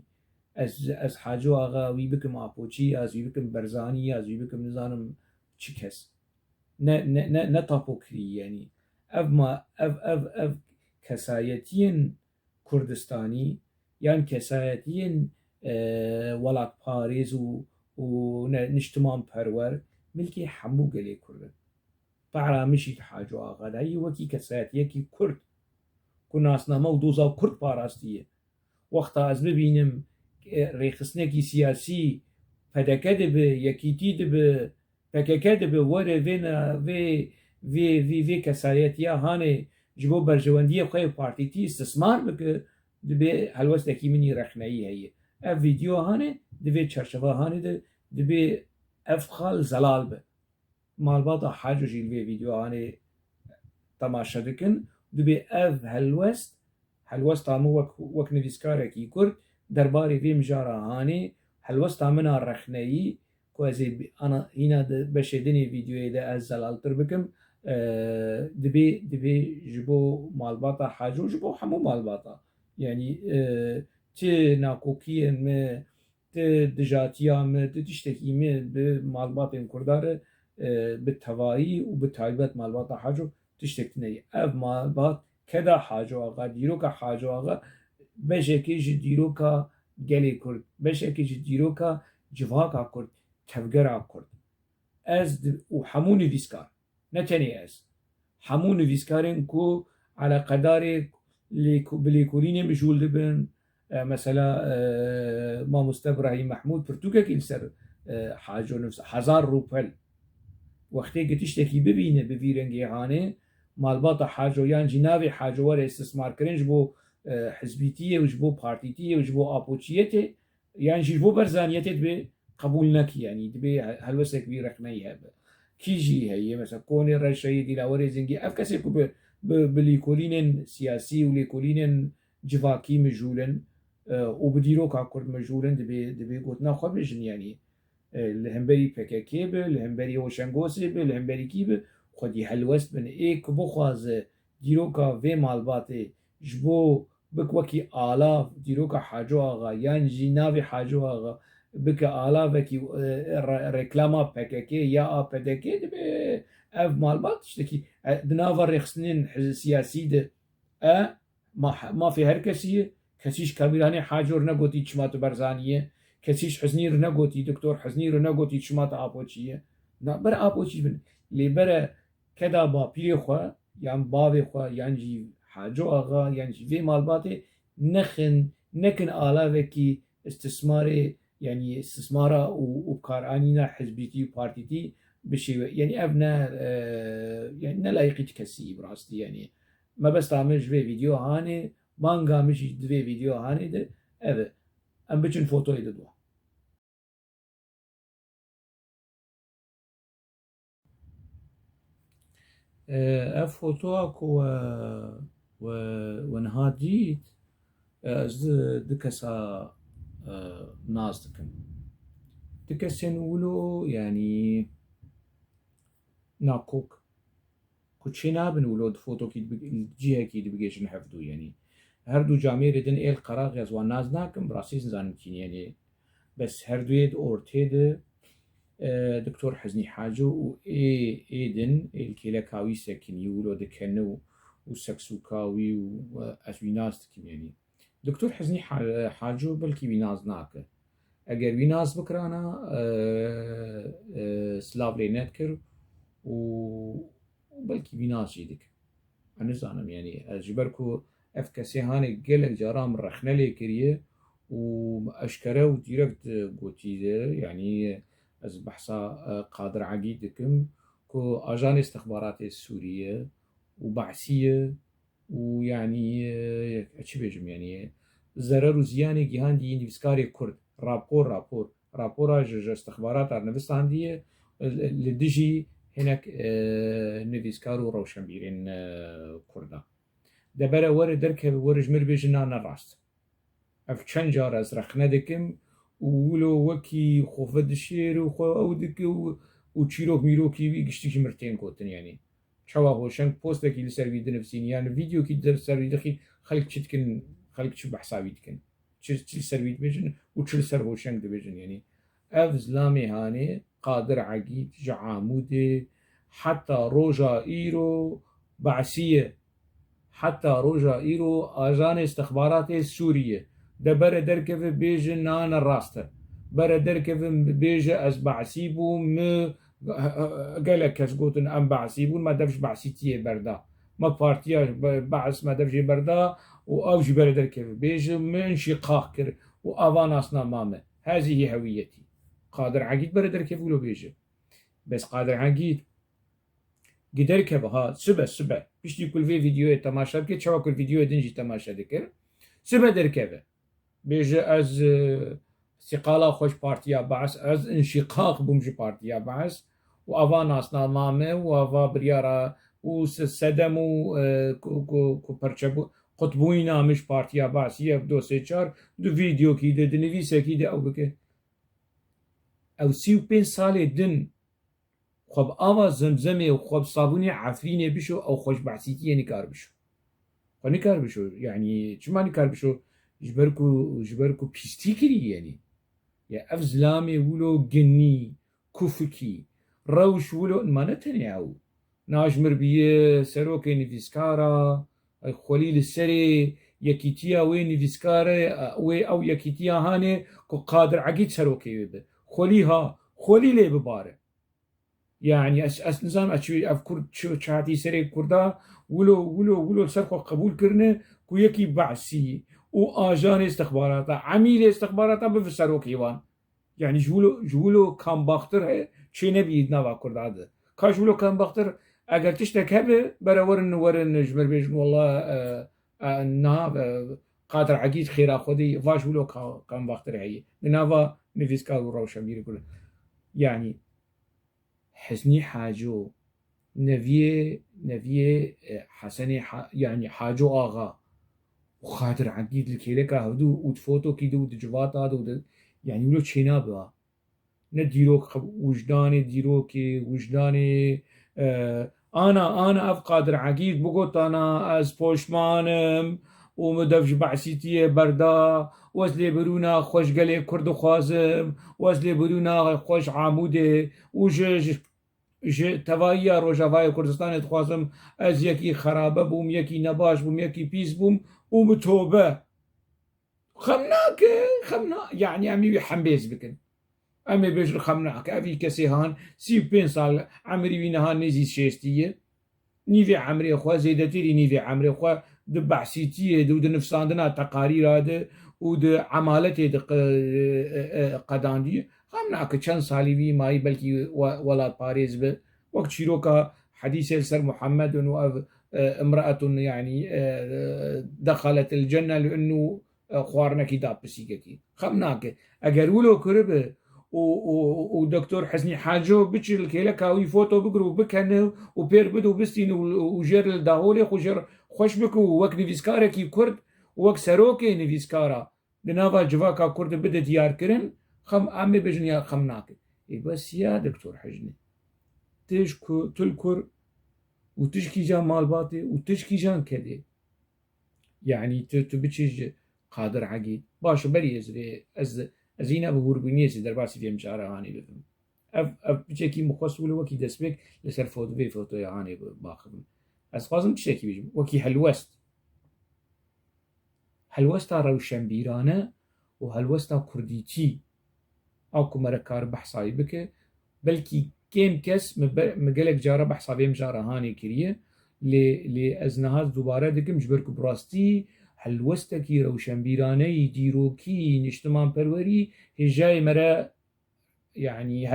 S1: ئەس حاجۆ ئاغا وی بکەم ئاپۆچی ئازوی بکەم بەرزانی ئازوی بکەم نزانم چ کەس نە تاپۆکری یعنی ئەv کەسایەتیەن كردستاني يعني كسايتين ولات باريس و نشتمان پرور ملكي حمو قلي كردن بعرا مشي حاجو آغا داي وكي كسايتيه كي كرد كناس نما ودوزا كرد باراستيه وقتا از ببينم ريخسنكي سياسي فدكد به يكيتي به فككد به وره فينا في كسايتيه هاني جبو برجواندیه خواه پارتیتی استثمار بکه دبی هلوستکی منی رخنهی هیه اف ویدیو هانه دبی چرچوه هانه دبی اف خال زلال به مالباتا حاجو جیل ویدیو هانه تماشا دکن دبی اف هلوست همو وک نویسکاره کی کرد درباره وی مجاره هانه هلوست همنا رخنهی که از انا اینا بشدنی ویدیوی ده از زلال تر بکم دبي جبو مالباطا حاجو جبو حمو مالباطا يعني تي ناكوكيا ما تي دجاتيا ما تشتكي ما بمالباطا كردار بالتواري وبالتعيبات مالباطا حاجو تشتكتني اف مالباط كدا حاجو اغا ديروكا حاجو اغا بشكي جديروكا قلي كرد بشكي جديروكا جواكا كرد تفقرا كرد از وحمو نویسکار نتنی از حمو نویسکارن کو على قدار بليكولين مجهول دبن مثلا ما مستبراهيم محمود برتوكا كيل سر حاجه نفس 1000 روبل وقتی گتیشتکی ببینه بویرنگی هانه مالباتا حاجه یان جناوی حاجه ور استثمار کرنج بو حزبیتیه وج بو پارتیتیه وج بو آپوچیته یان جی بو برزانیته به قبول نکی یعنی دبی هلوسك بي رقمي هب كيجي هي مثلا كوني الرشاي دي لاوري زنجي افكاسي كو بليكولين سياسي وليكولين جواكي مجولن وبديرو كاكورد مجولن دبي قوتنا خبجن يعني الهمبري بكاكي به الهمبري وشنغوسي به الهمبري كي به خدي هلوست من ايك بخواز ديروكا في مالباتي جبو بكوكي آلاف ديروكا حاجو آغا يعني جيناوي حاجو آغا بك آلافكي ريكلاما بكاكي يا بدكي دبي اف مالبات تشتكي دنافر رخصنين سياسي ده ما في هركسي كسيش كاميراني حاجور نقوتي تشمات برزانيه كسيش حزنير نقوتي دكتور حزنير نقوتي تشمات آبوچيه نا بر آبوچي بن لي بر كدا با بيخوا يعني باوي خوا يعني جي حاجو آغا يعني جي في مالباتي نكن آلافكي استثماري يعني استثمارا وبكارانينا حزبيتي وبارتيتي بشي يعني ابنا يعني نلاقي كسي براستي يعني ما بس تعمل في فيديو هاني مانغا مش في فيديو هاني ده ابا ام بچن فوتو يدوا اف فوتو اكو ونهاديت از دكسا ناس دكسين ولو يعني ناكوك كوتشينا بنولو فوتو كي الجهه كي بيجيش نحفظو يعني هردو جامعه ردن ايل قراغ يزوان ناز ناكم براسيس زانتين يعني بس هردو يد اورتيد دكتور حزني حاجو و ايدن الكيلاكاوي ساكن يولو دكنو وسكسوكاوي واسويناز يعني دكتور حزني حاجو بلكي بيناز ناكه اگر بيناز بكرانا سلاف لينات كر وبلكي بيناز جيدك أنا زانم يعني أجبركو أفكاسي هاني قلق جرام رخنا لي كريه وأشكره وديركت قوتي يعني از بحثا قادر عقيدكم كو أجان استخبارات السورية وبعثية ويعني أشي بيجم يعني ضرر وزياني جهان دي نفسكاري كرد رابور استخبارات نفستان دي لدجي هناك نفيسكار وروشن بيرين كردا دبره ور دركه ور جمر بيجنا نراست اف چند جار از رخنه دکم ولو وكي خوفد الشير وخو اودك وتشيروك ميروكي قشتي مرتين كوتن يعني شوا هوشن بوستك اللي سر فيديو نفسيني يعني فيديو كي در سر فيديو خلق تشتكن خلق تشو بحسابيتكن تشي سر فيديو بيجن وتشل سر هوشن دبيجن يعني اف زلامي هاني قادر عقيد جعامودي حتى روجا إيرو بعثية حتى روجا إيرو أجان استخبارات السورية ده برا دركف بيج نان الراسته برا دركف بيج أز بعثيبو قالك كسقوتن أم بعثيبون ما دفش بعثيتية بردا ما بارتيا بعث ما دفش بردا وأوجي برا دركف بيج من شقاق كر وأفان أصنا مامة هذه هويتي قادر عقيد برا دركف ولو بيج بس قادر عقيد قدر كبها سبع بيشتي كل في فيديو تماشا بكي تشوا كل فيديو دنجي تماشا ذكر سبع دركبه بيجي از استقالة خوش بارتيا بعث از انشقاق بمشي بارتيا بعث وافا ناسنا مامه وافا بريارا وسدمو كو برچبو قطبوينا مش بارتيا بعث يبدو سيچار دو فيديو كي ده نويسه كي ده او بك او 35 سال دن خب آوا زمزمه و خب صابوني عفرينه بشو او خوش بحثيتيه نكار بشو خب نكار بشو يعني چما نكار بشو جبركو بيستي كري يعني يا افزلامي ولو جني كوفكي روش ولو ما نتنياو ناجمر بيه سروكي نفيسكارا خليل السري يكيتيا وين نفيسكارا وي او يكيتيا هاني كو قادر عقيد سروكي خليها خليلي بباره يعني أس نظام أشوي أف كرد شو شاتي سري كردا ولو سرقة قبول كرنه كويكي بعسي وآجان استخباراتا عميل استخباراتا بفسروا كيوان يعني جولو كان باختر شي نبي نوا كرد هذا كاجولو كان باختر اگر تشتك هبه برا ورن جمر بيجن والله نا قادر عقيد خيرا خودي فاجولو كان باختر هي نافا نفيسكا وروشن بيقول يعني حسني حاجو نفيه حسني يعني حاجو آغا وخاطر عقيد الكيلكا هدو وتفوتو كيدو دجواتا دو يعني ولو تشينا بها نديروك وجداني ديروكي وجداني انا اف قادر عقيد بقول انا از بوشمانم ومدفج بعسيتي بردا وزلي برونا خوش قلي كرد خوازم وزلي برونا خوش عاموده وج توايا روجاواي كردستان تخوازم از يكي خرابه بوم يكي نباش بوم يكي بيس بوم ومتوبه خمناك يعني امي حمبيز بكن امي بيجر خمناك افي كسي هان سي بين صال عمري بينا هان نزي شيستيه نيفي عمري خوا زيدتي نيفي عمري خوا دبع سيتيه دو نفساندنا تقارير هذا ود عمالتي قداندي خمناك كان صالي بي ماي بلكي ولا باريس ب وقت شيروكا حديث سر محمد امرأة يعني دخلت الجنة لأنه خوارنا كتاب بسيكي خمناك أقرولو كربه ودكتور حسني حاجو بتشيل كيلا كاوي فوتو بقرو بكنه وبير بدو بستين وجير الدهولي وجير خوش بكو وك نفيسكارا كي كرد وك سروكي نفيسكارا لنافا جواكا كرد بدا ديار كرن خم عمي بجنيا خمناك بس يا دكتور حجني تشكو تلكر وتشكي جان مالباتي وتشكي جان كده يعني تبتشج قادر عقيد باش بري ازينا بهور بنيسي درباسي في مشارة هاني بفهم اف بشكي مخصول وكي دسبك لسر فوتو في فوتو هاني باخذ از قازم بشكي بيجم وكي هلوستا روشن بيرانه وهلوستا كرديتي او كمركار بحصاي بك بلكي كيم كس مقالك جارة بحصا في مجارة هاني كريه لأزنهاز دوباره دكم جبركو براستي هلوستكي روشن بيراني ديروكي نشتمان پروری هجاي مرا يعني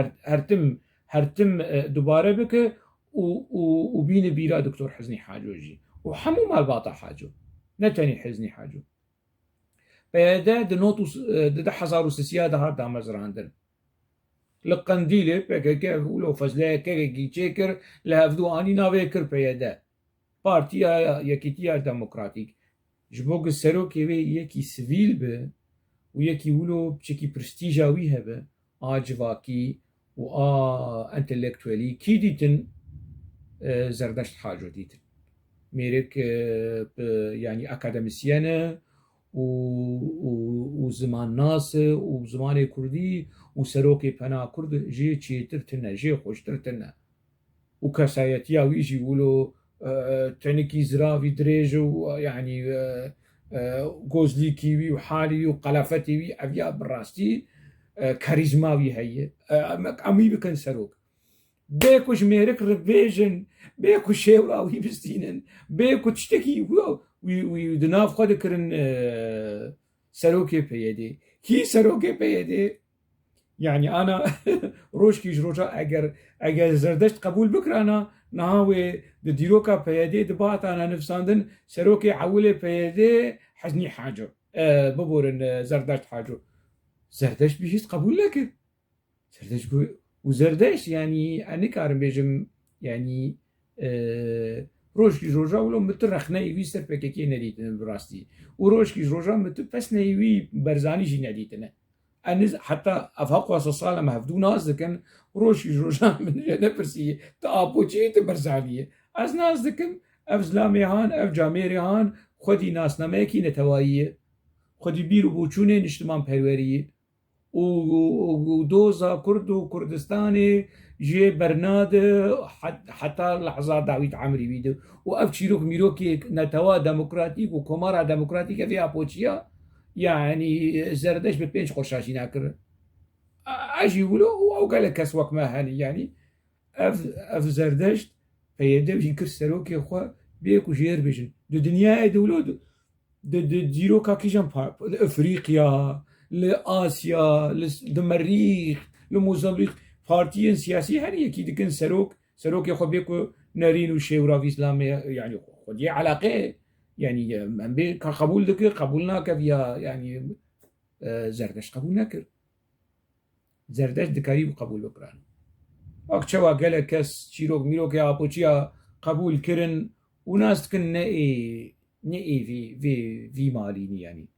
S1: هرتم دوباره بك وبين بيرا دكتور حزني حاجو جي وحمو مال باطا حاجو نتاني حزني حاجو فهذا دنوتو ده حزارو سيادة هار دامز راندن لقنديله بكا ولو فزلا كي تشيكر لهفدو اني نافيكر بيدا بارتيا يكيتيا ديمقراطيك جبوك السروكي يكي سيفيل به ويكي ولو بشكي برستيجا ويهبه اجواكي انتلكتوالي كي ديتن زردشت حاجو ديتن ميرك يعني اكاديميسيانه وزمان ناس وزمان كردي وسروكي بنا كرد جي تشيترتنا جي خوشترتنا وكسايتيا ويجي ولو تنكي زرافي دريج يعني غوزلي كيوي وحالي وقلافتي وي افيا براستي كاريزماوي هي امي بكن سروك بيكو جميرك ريفيجن بيكو شيوراوي بستينن بيكو تشتكي ودناف خود كرن سروكي بيدي كي سروكي بيدي يعني انا روشكي جروجا اگر زردشت قبول بكر انا نهاوي ديروكا بيدي دبات انا نفساندن سروكي حولي بيدي حزني حاجه ببورن زردشت حاجه زردشت بيجيس قبول لك زردشت وزردشت يعني انا كارم بيجم يعني روشكي جروجا ولو مترخ نايوي سر بككي نديتن براستي وروشكي جروجا متبس نايوي برزاني جي نديتن حتى افاق وصصالة مهفدو ناس دكن روشكي جروجا من نفرسي تابو جي تبرزانية از ناس دكن اف زلامي هان اف جاميري هان خودي ناس نماكي نتوائيه خودي بيرو بوچونه نشتمان پروریه ودوزا كرد وكردستاني جي برناد حتى لحظات داويت عمري بيدو وأفشيروك ميروكي نتوا ديمقراطيك وكمارا ديمقراطيك فيها بوتشيا يعني زردش ببينش قرشاشي ناكر أجي ولو أو قال لك كسوك ما هاني يعني اف زردشت پیدا وی کر سروکی خو بیکو جیر بیشن دو دنیا دولو دو زیرو کاکیجان افریقیا لآسیا لمریخ لموزمبیق پارتیان سیاسی هر یکی دکن سروکی خو بیکو نارين وشيورا في اسلام يعني خدي علاقه يعني من بي قبول دك قبولنا كفيا يعني زردشت قبول نكر زردشت دكاري قبول بكران اكچوا قال كس شيروك ميروك يا ابوچيا قبول كرن وناس كن نئي في ماليني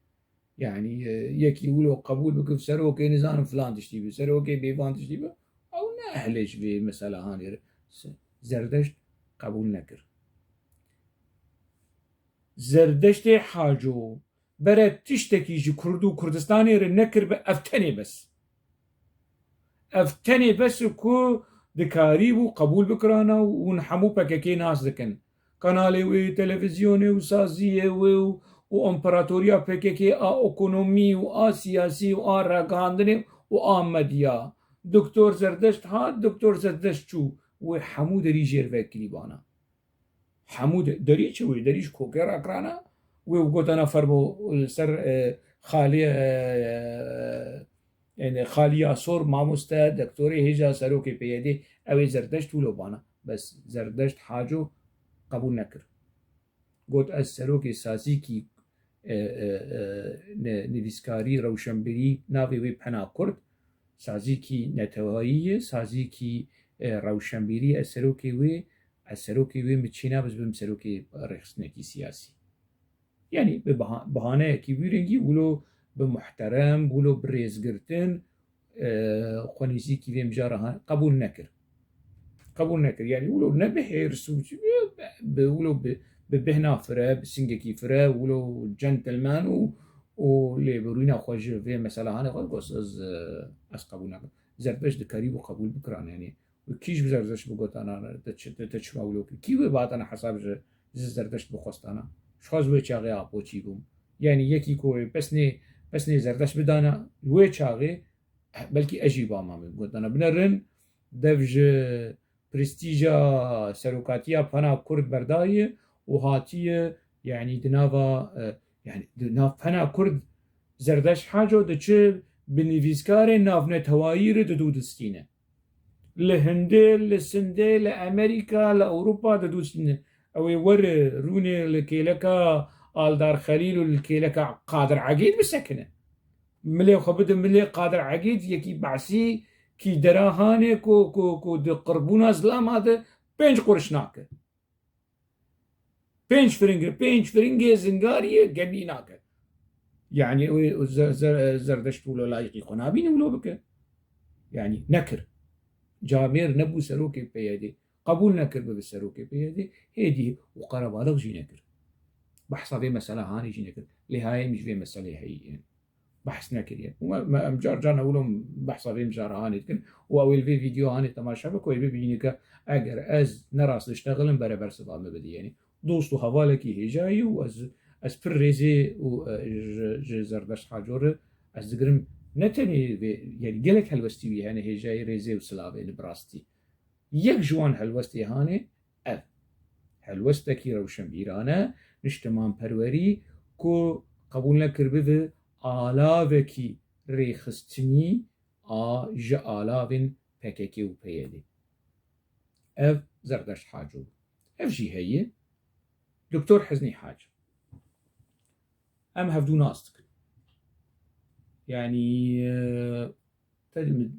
S1: يعني يكي يقولوا قبول بك سروك نظام فلان تشتي سروك بيفان تشتي او نهلش في مساله هاني زردشت قبول نكر زردشت حاجو برد تشتكي جي كردو كردستاني نكر افتني بس كو دكاري و قبول بكرانا ونحمو بكاكي ناس دكن قنالي و تلفزيوني و سازيه و امبراطوريا بكاكي اقونومي و سياسي و راقاندني و مديا دكتور زردشت دكتور زردشت شو و حمو دري جير فاكري بانا حمود دري شوي دريش كوكر اكرانا وقلت انا فربو سر خالي يعني خالي صور ماموستا دكتوري هجا سروكي بيدي او زردشت ولو بانا بس زردشت حاجو قبول نكر قلت السروكي سازي كي نویسکاری روشنبری ناوی وی پنا کرد سازی کی نتوایی سازی کی روشنبری السروكي وي متشينا بس بمسروكي رخصنكي سياسي يعني ببهانه كي ويرنجي ولو بمحترم ولو بريزقرتن خونيسي كي في مجارها قبول نكر يعني ولو نبحير سوچ ولو ببهنا فرا بسنجكي فرا ولو جنتلمان و ليبروينا خوش في مثلا هاني قص از قبول نكر زربش دكاريبو قبول بكران يعني كيش بزردشت بقول أنا تشمولوك كيف بعد أنا حساب زردشت بخواست أنا شخص وی چاقی آپوچی بوم يعني يكي كوي بسني زردشت بدانا وی چاقی بلكي أجيبا ما قلت أنا بنرن دفج برستيجا سروكاتيا بنا كرد برداية وهاتية يعني دنافا يعني دناف بنا كرد زردشت حاجة دچ بنيفيسكار نافنت هواير دودستينه لهندي لسندي لأمريكا لأوروبا دودستينه او ور روني لكيلكا آلدار خليل والكيلكا قادر عقيد بسكنه ملي خبد ملي قادر عقيد يكي بعسي كي دراهاني كو دي قربونا زلام هذا 5 قرش ناكه 5 فرنجي زنغارية قبي ناكه يعني زردشت ولو لايقي قنابين ولو بك يعني نكر جامير نبو سروكي بيدي قبول نكر بالسروكي بيدي هيدي وقرب على جي نكر بحث في مسألة هاني جي نكر لهاي مش في مسألة هي يعني. بحث نكر يعني وما مجار جانا أولهم بحث في مجار هاني تكن وأول في فيديو هاني تماشى بكوي بيبينك أجر أز نراس اشتغلن برابر سبعة مبدي يعني دوستو حوالكي هجاي وأز في الرزي وزردشت حاجور أز دقرم نتني يعني قالك هالوستي يعني هي جاي ريزي وسلافي براستي يك جوان هالوستي هاني هالوستكي روشن بيرانا نشتمان پروری كو قبول نكر بذ آلاوكي ريخستني ج آلاوين پككي و پيدي اف زردشت حاجو اف جي هي دكتور حزني حاج ام هفدو ناستك يعني تدم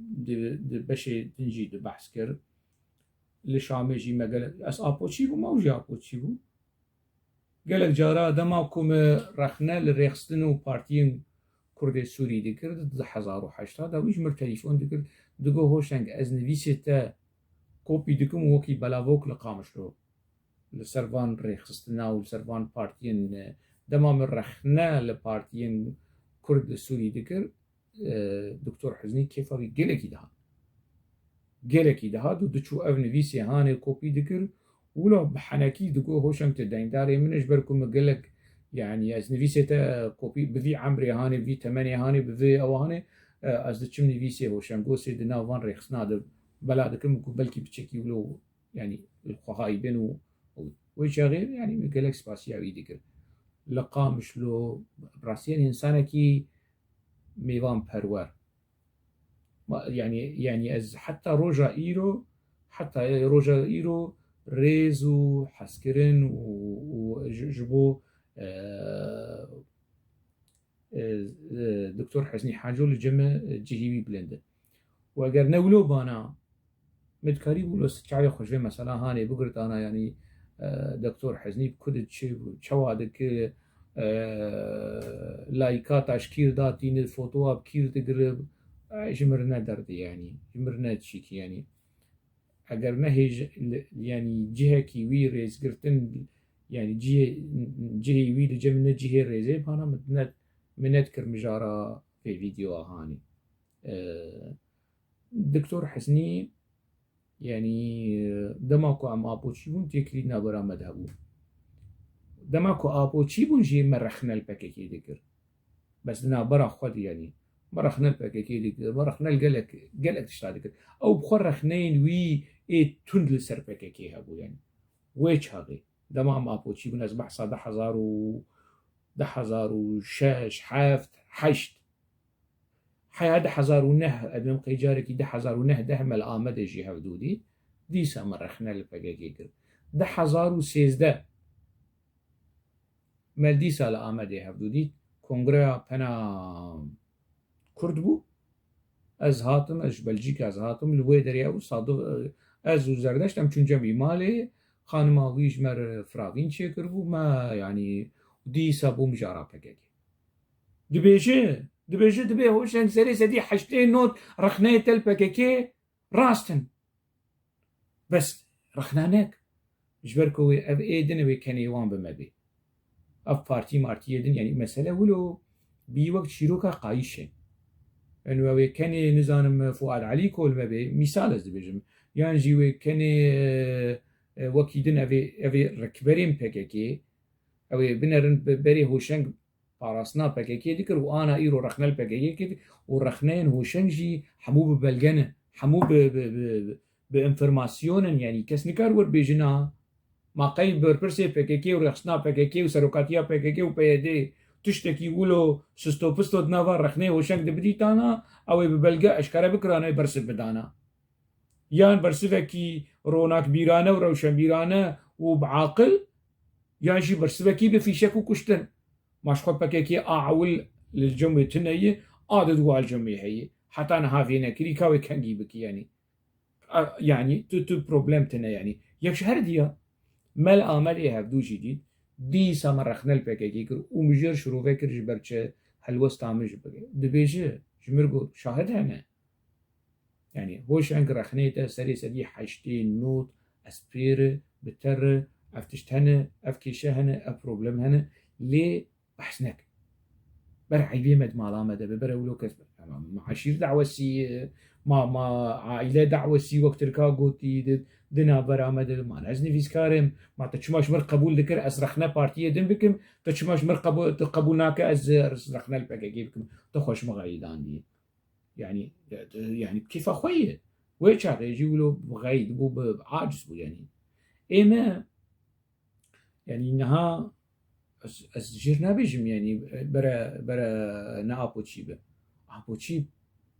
S1: بشي تنجي بحث كر لشامي جي ما قال اس ابوچي بو ما وجي ابوچي بو قالك جارا دماكم رخنا لريخستنو بارتيين كردي سوري دكر ضد 1008 دا ويش مر تليفون دكر دغو هوشنگ از نويستا كوبي دكم وكي بلاوك لقامشلو لسرفان ريخستنا وسرفان بارتيين دما من رخنا لبارتيين كرد سوري دكر دكتور حزني كيف قالكي ده دو دچو اف نويسي هاني كوبي دكر ولو بحناكي دقو هوشنگ تدين داري منش بركم قالك يعني از نويسي كوبي بذي عمري هاني بذي 8 هاني بذي او هاني از دچم نويسي هوشنگو سي دنا وان ريخسنا بلا دكم بلكي بتشكي ولو يعني الخواهاي بينو وشغير يعني من جالكس باسياوي ديكر لقا مشلو براسيان إنسانة كي ميوان برور يعني از حتى روجا إيرو حتى روجا إيرو ريزو حسكرن وجبو دكتور حسني حاجو لجمع جهيوي بلنده واگر نولو بانا متكاري بولو سچاري خوشوي مثلا هاني بقرت انا يعني دكتور حزني بكد چوادك لايكات اشكير داتين الفوتوها بكير تقرب جمرنا درد يعني جمرنا تشيك يعني اگر نهي يعني جهة كيوي ريز قرتن يعني جهة وي لجمنا جهة ريزي بانا منذكر مجارة في فيديو هاني دكتور حسني يعني دماكو عم آبوچی بون تکرید نبرا مذهبو دماكو آبوچی بون جي مرخنا الباكيكي ذكر بس نبرا خود يعني مرخنا الباكيكي ذكر مرخنا القلق تشتا ذكر او بخور رخنين وي اي تندل سر باكيكي هبو يعني ويش هاغي دما عم آبوچی بون از بحثا 10,006 حافت حشت حيا 10,009 أدم قيجاركي 10,009 دهم الآمد جي هفدودي ديسا مرخنا الباكيكي 10,013 مال ديسا الآمد هفدودي كونغرا بنا كرد بو از هاتم از بلجيكا از هاتم لوي دريا و صادق از وزردشت ام چون جمعي مالي خانماويش مر فراغين شكر بو ما يعني ديسا بو مجارا باكيكي دبي هوشن سري سدي حشتين نوت رخنيت الباكيكي راستن بس رخنانك جبركو اف ايدن وي كان يوان بمبي اف بارتي مارتي يدن يعني مسألة ولو بي وقت شيروكا قايشة انو وي كان نزانم فؤاد علي كول مبي مثال از دبيجم يعني جي وي كان وكيدن افي ركبرين باكيكي او بنرن بري هوشنگ باراسنا باكيكي ديكر وانا ايرو رخنا الباكيكي ورخنين هوشنجي حمو ببلغنه حمو بانفرماسيون يعني كسنكار ور بيجنا ما قيم بربرسي باكيكي ورخصنا باكيكي وسروكاتيا باكيكي وبيدي تشتكي يقولوا سستو بستو دنافا رخني وشنك دبديتانا او ببلغه اشكاره بكرانه برسب بدانا يان برسفكي روناك بيرانه وروشن بيرانه وبعاقل يان شي برسفكي بفيشك وكشتن ماشخو باكيكي اعول للجمع تنيه عادد والجمع هي حتى انا هافينا كريكا وكانجي بك يعني تو بروبلم تنا يعني يكش هرديا مال آمل هفدو جديد دي سامر رخنا الباكيكي كر ومجر شروع فكر جبرچه هلوس تامج بگه دبيجه جمرگو شاهد هنه يعني هوش انك رخنيته سري حشتين نوت اسبير بتر افتشتهنه افكيشهنه ابروبلم هنه ليه بحسنك برا عيبي مد مالا مد برا ولو كسب معاشير دعوسي ما عائله دعوسي وقت ركا قوتي دنا برا مد ما نزني فيسكارم ما تشماش مر قبول ذكر اسرخنا بارتيه دم بكم تشماش مر قبولناك از اسرخنا الباكي بكم تخوش مغايدان دي يعني كيف اخويه ويش هذا يجي ولو بغايد بو بعاجز بو يعني اما يعني انها از جيرنا بيجم يعني برا نا ابوچيب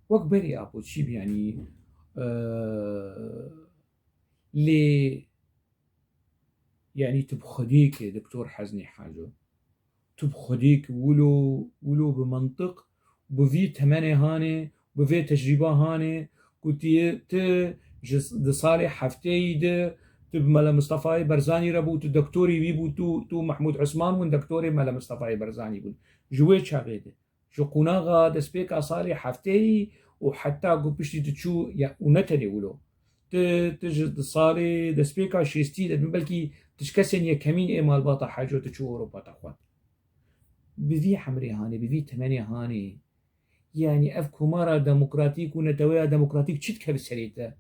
S1: وك بري ابوچيب يعني لي يعني تبخديك دكتور حزني حاجه تبخديك ولو بمنطق بفي تمني هاني بفي تجربه هاني كنتي ت صالح حفتي تب ملا مصطفى برزاني ربو دكتوري ويبو تو محمود عثمان ون دكتوري ملا مصطفى برزاني بون جوي شاغيده جو قناغا دسبيك صالح حفتي وحتى قو بشتي تشو يا ونتني ولو تجد صالي دسبيكا شيستي بلكي تشكسن يا كمين ايمال باطا حاجه تشو اوروبا تاخوات بذي حمري هاني بذي 8 هاني يعني اف كومارا ديمقراطيك ونتويا ديمقراطيك تشتك بسريته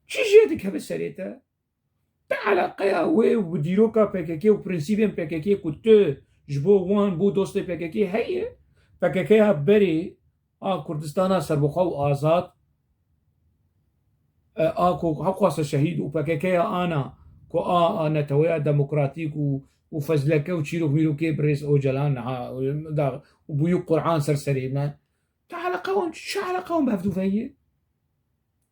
S1: تشيجيتك بسريته علاقه وي وديروكا باكيكي وبرنسيبين باكيكي كنت جبو وان بو دوستي باكيكي هي باكيكي بري كردستانا سربخو آزاد اكو هقوس شهيد وبككيا انا كو انا تويا ديمقراطيك وفزلك وتشيلو ميلوكي بريس او جلان وبيو قرآن سرسري ما تعال قوم شعل قوم بهفتو فيه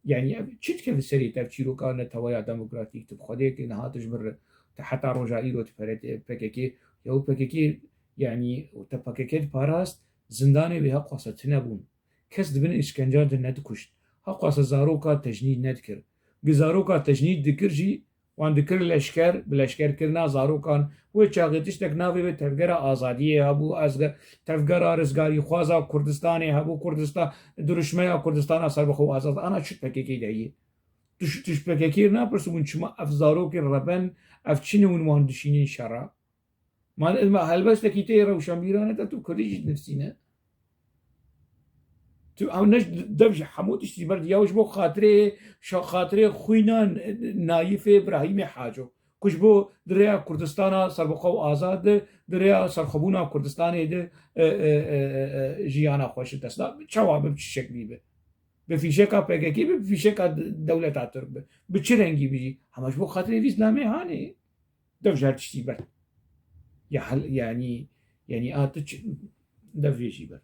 S1: يعني تشت كيف السري تفشيلو كان تويا ديمقراطيك تبخديك انها تجبر حتى رجائيلو تفرت بككي يو بككي يعني وتبككي باراست زنداني بها قوسة تنبون كس دبن إشكنجات ندكشت هقوس زاروكا تجنيد ندكر بزاروكا تجنيد دكرجي وان دكر الاشكار بالاشكار كرنا زاروكان وچاغتش تك ناوي بتفجر آزادیه هبو ازغ تفجر رزگاری خوازا کردستانی هبو کردستان درشمه کردستان اثر بخو آزاد انا شت پککی دایی تش پککی نه پرسون چما افزاروک ربن افچنون مهندشین شرع ما هل بس تكيتي روشن بيرانه تو كريج نفسينا تو او نش دبش حمودش تي برد ياوش بو خاطري شا خاطري خوينا نايف ابراهيم حاجو كش بو دريا كردستان سربقو آزاد دريا سرخبونا كردستان ده جيانا خوش تسلا جواب بشكل بيبه بفيشكا بيجي بفيشكا دولة ترك بتشرنجي بيجي همش بو خاطري الاسلامي هاني دبش هرتشتي برد يعني آتش دفيشي بر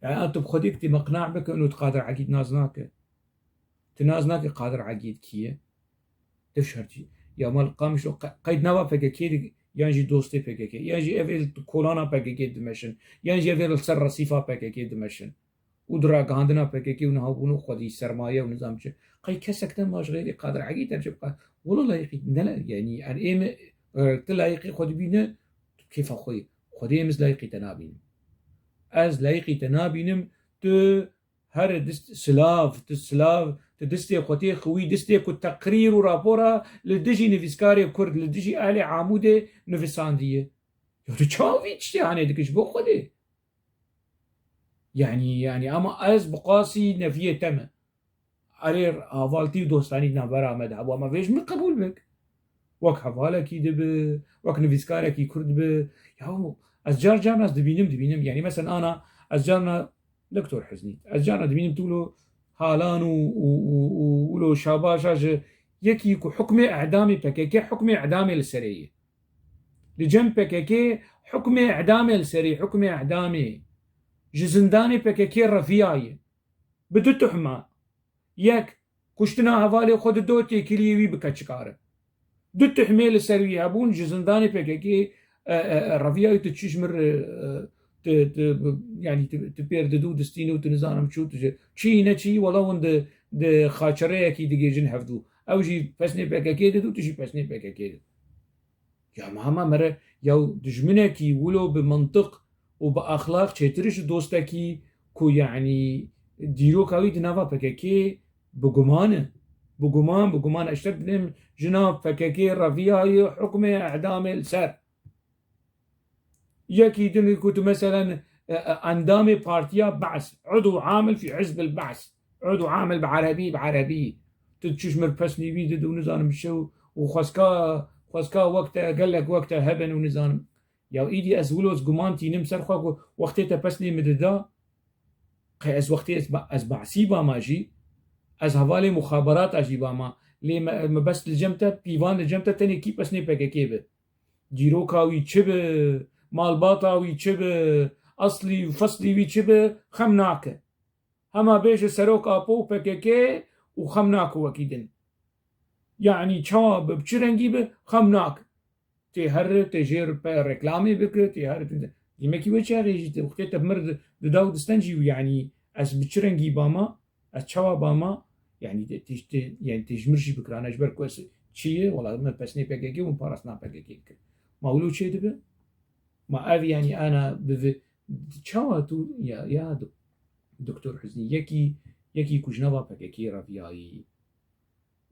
S1: يعني أنت بخديك تي مقنع بك إنه تقادر عقيد نازناك تنازناك قادر عقيد كيه تفشرتي يا مال قامش قيد نوا بككي يانجي دوستي بككي يانجي أفيل كولانا بككي دمشن يانجي أفيل سر رصيفة بككي دمشن ودرا قاندنا بككي ونهابونو خدي سرماية ونظام شيء قي كسك تماش غيري قادر عقيد تبقى والله لا يقيد نلا يعني الإيم تلاقي خد بينا كيف أخوي خدي مز لايقي تنابين از لايقي تنابينم ت هر دست سلاف تسلاف تدستي خوتي خوي دستي كو تقرير ورابورا لدجي نفسكاري كرد لدجي آلي عامودة نفساندية يو تشاوي تشتي عني دكش بو خدي يعني اما از بقاسي نفيه تم ارير هافالتي ودوستاني نابرا مدهب وما فيش من قبول بك وك حفالكي دبه وك نفسكاركي كرد به ياو از جار جارنا دبينم يعني مثلا انا از جارنا دكتور حزني از جارنا دبينم تقولوا هالان ولو شاباشاج يكي حكم اعدامي بككي حكم اعدامي السريه لجنب بككي حكم اعدامي السري حكم اعدامي جزنداني بككي رفياي بدو تحمى يك كشتنا هفالي خود دوتي كليوي بكتشكاره دوت حميل سروي هبون جزنداني بككي رفياي تشمر يعني تبيرددو دستينو تنزانم شو تشي نتشي ولا وند د خاچره كي دجيجن حفدو او جي فسني بككي دو تجي فسني بككي يا ماما مره يو دجمنكي ولو بمنطق وباخلاق تشترش دوستكي كو يعني ديرو كاوي دنافا بككي بقمان اشتد جناب فككي رفياي حكم اعدام السر يكي دني كنت مثلا اندامي بارتيا بعث عضو عامل في حزب البعث عضو عامل بعربي تتشمر بسني بيد ونزان مشو وخسكا وقتها قال لك وقتها هبن ونزان يا ايدي ازولوز قمانتي نمسر خو وقتها بسني مددا قي از وقتي از بعثيبا ماجي از حوالي مخابرات اجيبا ما لي ما بس الجمته بيوان الجمته تاني كي بسني بككيبه جيروكاوي تشبه مالباطاوي تشبه اصلي وفصلي وي تشبه خمناك هما بيش سروك ابو بككي وخمناك وكيدن يعني شاب بچرنگي خمناك تهر تجير ريكلامي بك تهر يمكي وجه ريجي وقت تمر داود استنجي يعني اس بچرنگي باما اس چوا باما يعني يعني تجمرشي بكران اجبر كويس شيء والله ما بسني بككي ومبارسنا بككي مولود شيء دبه ما أبي يعني أنا شوا تو يا دكتور حزني يكي كجنبا بككي رفياي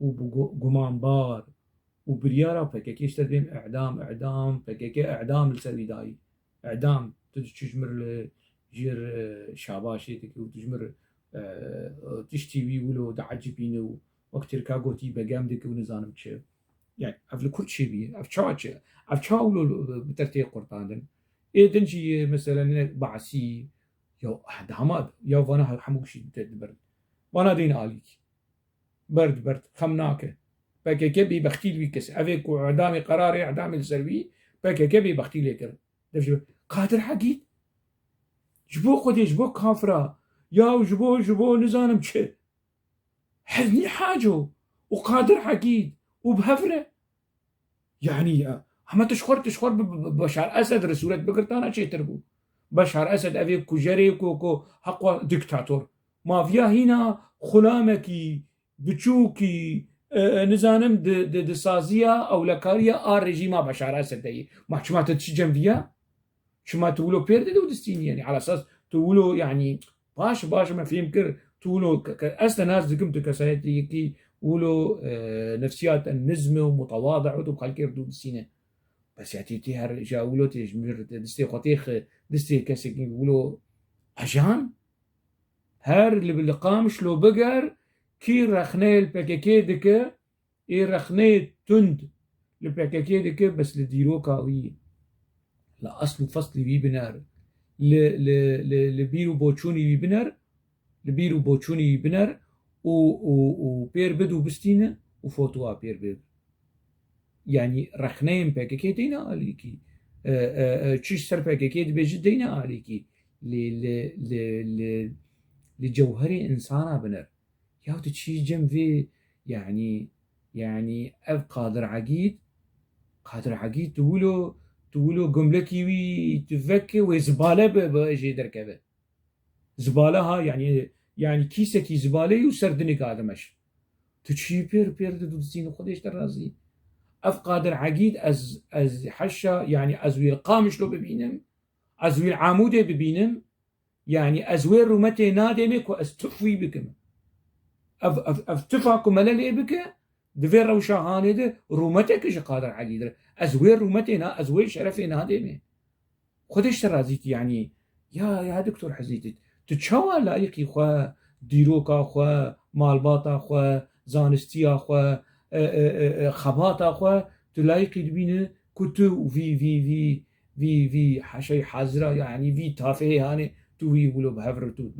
S1: وبقمان بار وبريارة بككي اشتدين إعدام بككي إعدام السويداي إعدام تجمر جير شاباشي وتجمر تشتي ويولو دعجبينو وقت ركاغوتي بقامدك ونزانم تشيف يعني أفل كل شيء بيه أفشاولو بترتيب قرطاندن إيدنجي مثلا بعسي يو داماد يو فانا حموشي تدبر وانا دين آليك برد خمناك PKK ببختي لي كس افيك اعدامي قراري اعدامي السربي PKK ببختي لي كر قادر حقيد جبو خدي جبو كافرة يا جبو نزانم چه حزني حاجو وقادر حقيد وبهفرة يعني هما تشخر بشار اسد رسولة بقرطانا چه تربو بشار اسد افيك كجري كو حقا ديكتاتور مافيا هنا خلامكي بچوكي نزانم د سازيا او لكاريا رژيما بشار اسد دي ما شما تتشي جنبيا شما تقولوا بيرد دو دستين يعني على اساس تقولوا يعني باش ما فيهم كر تقولوا اصلا ناس دكم تكسايتي كي قولوا نفسيات النزمه ومتواضع وتبقى كير دو دستين بس يعني تي هر جاولو تجمر دستي خطيخ دستي كسك يقولوا اجان هر اللي بالقامش لو بقر كي رخني البكاكي دكه اي رخني تند البكاكي دكه بس لديرو كاوي لا اصل فصل بي بنار لبيرو بوچوني بنار لبيرو بوچوني بنار و بير بدو بستينه وفوتوا بير بد يعني رخنين بكاكي دينا عليكي تشيش سر بكاكي بيجي دينا عليكي لجوهري انسانه بنر يا تشي جنبي يعني اف قادر عقيد تقولوا جملكي وي تفكي وزباله بجي دركبه زباله ها يعني كيسكي زباله وسردني قادمش تشي بير دوسين خديش ترازي اف قادر عقيد از حشا يعني ازوي القامش لو ببينم ازوي العموده ببينم يعني ازوي رومتي نادمك واستفوي بكم اف تفاكم ملالي بك دفير روشا هاني ده رومتك ايش قادر عقيد ازوي رومتنا ازوي شرفي نادمه خدش ترازيت يعني يا دكتور حزيتي تتشوى لايقي خوا ديروكا خوا مالباتا خوا زانستيا خوا خباتا خوا تلايقي دبينه كتو في حشي حزرة يعني في تافه هاني توي يقولوا بهفر تو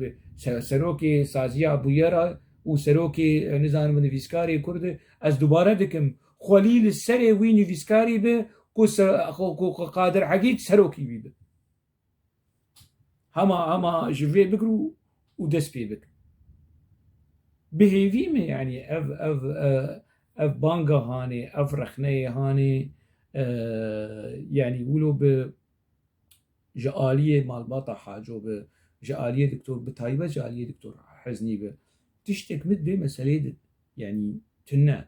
S1: سروكي سازيا بويرا وسروكي نزان من فيسكاري كرد از دوباره دكم خليل السري وين فيسكاري به كو قادر حقيق سروكي بيه هما جوي بكرو ودس بي بك بهيفي يعني اف بانجا هاني اف رخني هاني يعني يقولوا بجاليه مال باطا حاجو بجاليه دكتور بتايبه جاليه دكتور حزني به تشتك مد بمسألة يعني تنا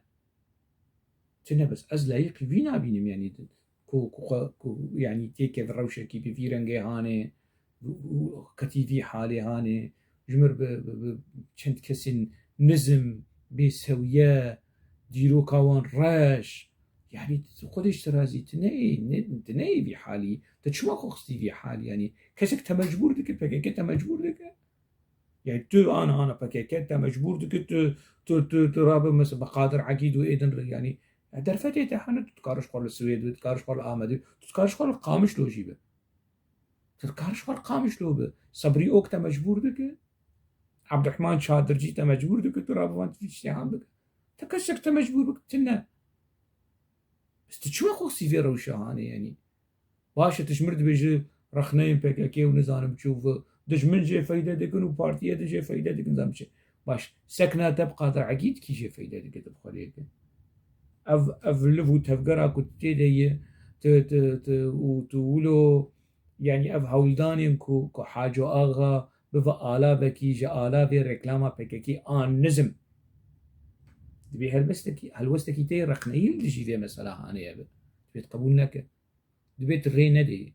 S1: بس ازلايق فينا بينم يعني كو يعني تيك الروشه كي بفيرنجي هاني كتيفي حالي هاني جمر چند كسن نزم بسوية ديرو كوان راش يعني خودش ترازي تناي في حالي تشما خصتي في حالي يعني كسك تمجبور دك بكيك تمجبور دك يعني تو انا بكيك مجبور دك تراب مثلا بقادر عقيد وايدن يعني درفتي تحنا تتكارش قول السويد تتكارش قول آمدي تتكارش قول قامش لو جيبه تتكارش قول قامش لو به صبري اوك مجبور دك عبد الرحمن شادرجي مجبور دك تراب وانت في اشتهام بك تكشك مجبور بك تنا بس تشوى خوصي في روشهاني يعني باشا تشمرد بيجي رخنين بكاكي ونزانم تشوفه دش من جي فايدة دكن وبارتية دجي فايدة دكن زمشي باش سكنة تبقى عقيد كي جي فايدة دك تبقى ليك اف لفو تفقرا كنت تيدي وتقولو يعني اف هولدانين كو حاجو اغا بفا آلا بكي جا آلا في ركلاما بكاكي نزم دبي هلوستكي تي رخنين دجي في مسألة هاني ابد دبي تقبول لك دبي تري ندي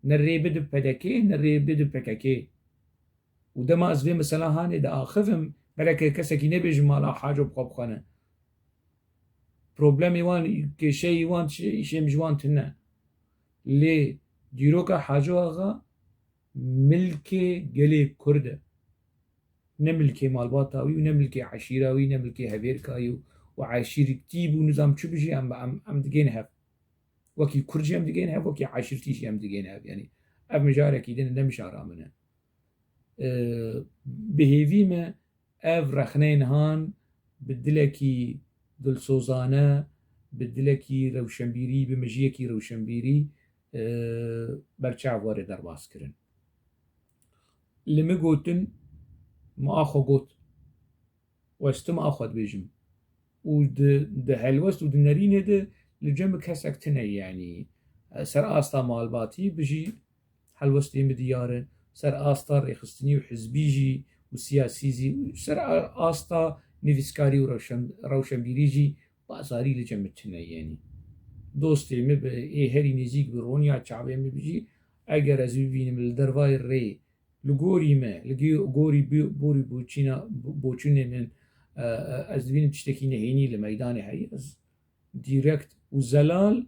S1: نري بدو بدكي نري بدو بكاكي وده ما أزبي مثلا هاني ده آخفهم بلكي كسكي نبيج مالا حاجة بخبخانة بروبلم يوان كشي يوان شي مجوان تنا ليه ديروكا حاجة آغا ملكي قلي كردة نملكي مالباتاوي ونملكي عشيراوي نملكي هبيركايو وعشير كتيب ونظام شو بيجي عم دقين هف وكي كرجي عم دقين هف وكي عشيرتيشي عم دقين هف يعني أب مجارة كيدين نمشارا منه بهيفي ما اف رخنين هان بدلكي دلسوزانه بدلكي روشنبيري بمجيكي روشنبيري برچاو واره درباس کرن لما قوتن ما اخو قوت واستم اخوات بيجم وده هلوست وده نرينه ده لجمع كسك تنه يعني سر آستا مالباتي بجي هلوستي مديارن سر آستا ريخستني وحزبيجي وسياسيزي سر آستا نفسكاري وروشنبيريجي بازاري لجمع تنه يعني دوستي مب هري نزيك برونيا شعبي مبجي اگر از ببینیم لدروای ری لگوری ما لگوری بوری بوچونه من از ببینیم تشتكي نهيني لميدان هاي از ديركت وزلال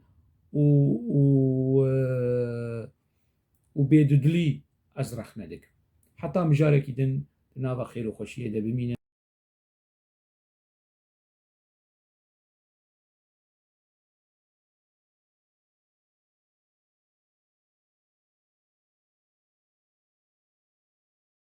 S1: وبيددلي ازرخ ندك حتى مجالك يدن نافا خير وخشيه ده بمين